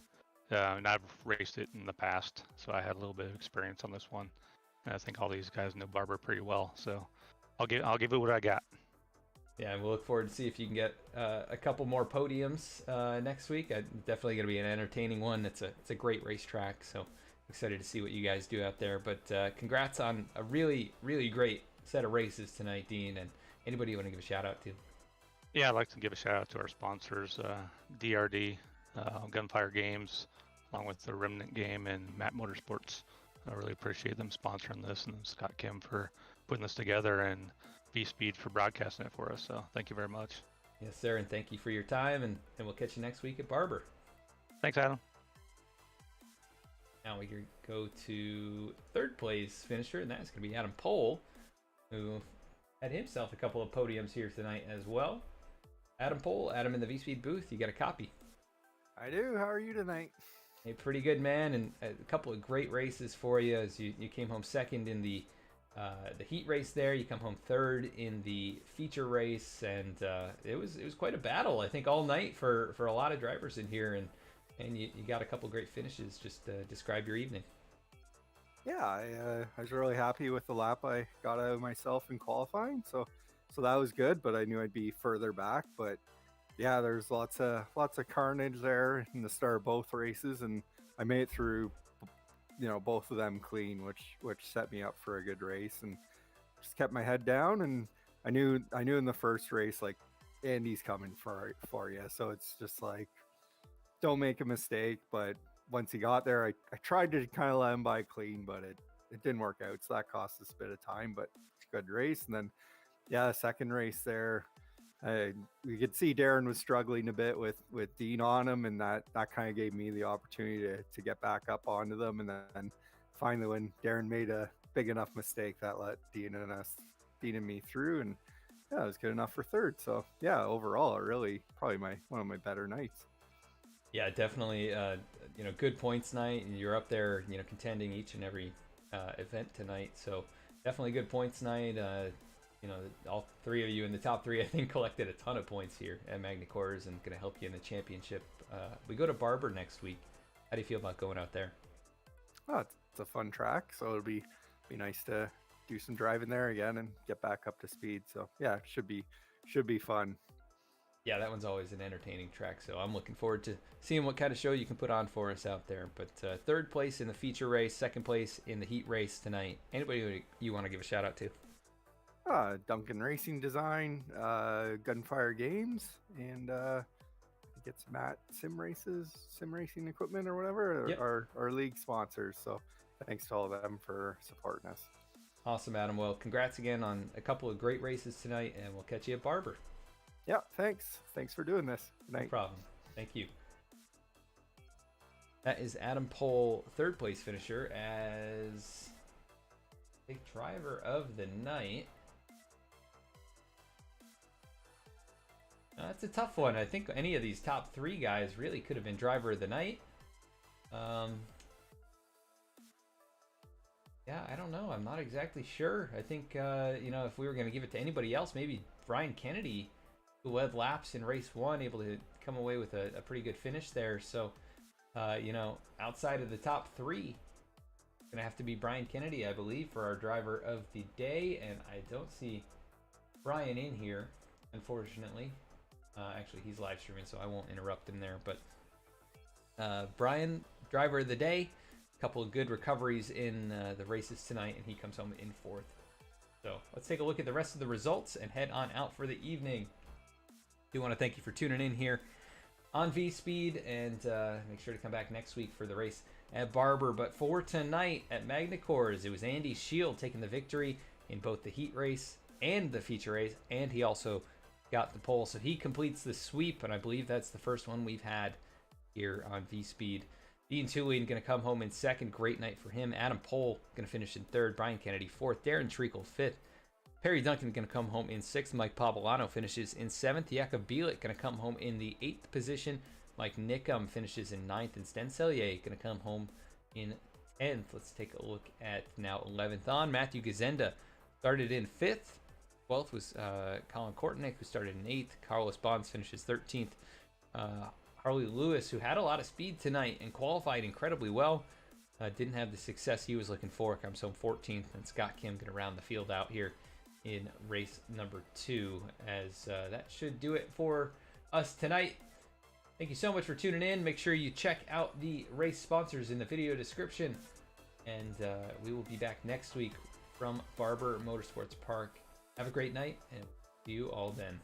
And I've raced it in the past, so I had a little bit of experience on this one. And I think all these guys know Barber pretty well, so I'll give it what I got. Yeah, and we'll look forward to see if you can get a couple more podiums next week. Definitely going to be an entertaining one. It's a great racetrack, so excited to see what you guys do out there. But congrats on a really, really great set of races tonight, Dean. And anybody you want to give a shout out to? Yeah, I'd like to give a shout out to our sponsors, DRD, Gunfire Games, along with the Remnant Game and Matt Motorsports. I really appreciate them sponsoring this, and Scott Kim for putting this together, and V-Speed for broadcasting it for us. So thank you very much. Yes, sir, and thank you for your time, and we'll catch you next week at Barber. Thanks, Adam. Now we go to 3rd place finisher, and that's going to be Adam Pohl, who had himself a couple of podiums here tonight as well. Adam Pohl, Adam in the V-Speed booth, you got a copy? I do. How are you tonight? Hey, pretty good, man, and a couple of great races for you as you came home 2nd in the heat race there. You come home 3rd in the feature race, and it was quite a battle, I think, all night for a lot of drivers in here, and you got a couple great finishes. Just describe your evening. Yeah, I was really happy with the lap I got out of myself in qualifying, so that was good. But I knew I'd be further back. But yeah, there's lots of carnage there in the start of both races, and I made it through, both of them clean, which set me up for a good race, and just kept my head down. And I knew in the first race, like, Andy's coming for you, so it's just like, don't make a mistake. But once he got there, I tried to kind of let him by clean, but it didn't work out, so that cost us a bit of time. But it's a good race. And then the second race there, we could see Darren was struggling a bit with Dean on him, and that kind of gave me the opportunity to get back up onto them. And then finally, when Darren made a big enough mistake, that let Dean and me through, and yeah, it was good enough for 3rd. So yeah, overall, really probably one of my better nights. Yeah, definitely. Good points night, and you're up there, contending each and every event tonight. So definitely good points night. All 3 of you in the top 3, I think, collected a ton of points here at Magny-Cours and going to help you in the championship. We go to Barber next week. How do you feel about going out there? Oh, it's a fun track, so it'll be nice to do some driving there again and get back up to speed. So yeah, it should be fun. Yeah, that one's always an entertaining track, so I'm looking forward to seeing what kind of show you can put on for us out there. But 3rd place in the feature race, 2nd place in the heat race tonight. Anybody you want to give a shout out to? Duncan Racing Design, Gunfire Games, and get some Sim Racing Equipment or whatever, yep. our league sponsors. So thanks to all of them for supporting us. Awesome, Adam. Well, congrats again on a couple of great races tonight, and we'll catch you at Barber. Yeah, thanks for doing this. Good night. No problem. Thank you. That is Adam Pohl, 3rd place finisher as the driver of the night. That's a tough one. I think any of these top 3 guys really could have been driver of the night. Yeah, I don't know. I'm not exactly sure. I think, you know, if we were going to give it to anybody else, maybe Brian Kennedy, who led laps in race 1, able to come away with a pretty good finish there. So, you know, outside of the top 3, it's going to have to be Brian Kennedy, I believe, for our driver of the day. And I don't see Brian in here, unfortunately. Actually, he's live streaming, so I won't interrupt him there. But Brian, driver of the day. Couple of good recoveries in the races tonight, and he comes home in 4th. So let's take a look at the rest of the results and head on out for the evening. Do want to thank you for tuning in here on V-Speed, and make sure to come back next week for the race at Barber. But for tonight at Magny-Cours, it was Andy Shield taking the victory in both the heat race and the feature race, and he also got the pole. So he completes the sweep, and I believe that's the first one we've had here on V-Speed. Dean Tullian going to come home in 2nd. Great night for him. Adam Pohl going to finish in 3rd. Brian Kennedy 4th. Darren Treacle 5th. Perry Duncan going to come home in 6th. Mike Pavolano finishes in 7th. Jakob Bielik going to come home in the 8th position. Mike Nickum finishes in 9th. And Sten Cellier going to come home in 10th. Let's take a look at now 11th on. Matthew Gazenda started in 5th. 12th was Colin Kortnick, who started in 8th. Carlos Bonds finishes 13th. Harley Lewis, who had a lot of speed tonight and qualified incredibly well, didn't have the success he was looking for. Comes home 14th, and Scott Kim going to round the field out here in race number 2, as that should do it for us tonight. Thank you so much for tuning in. Make sure you check out the race sponsors in the video description, and we will be back next week from Barber Motorsports Park. Have a great night, and see you all then.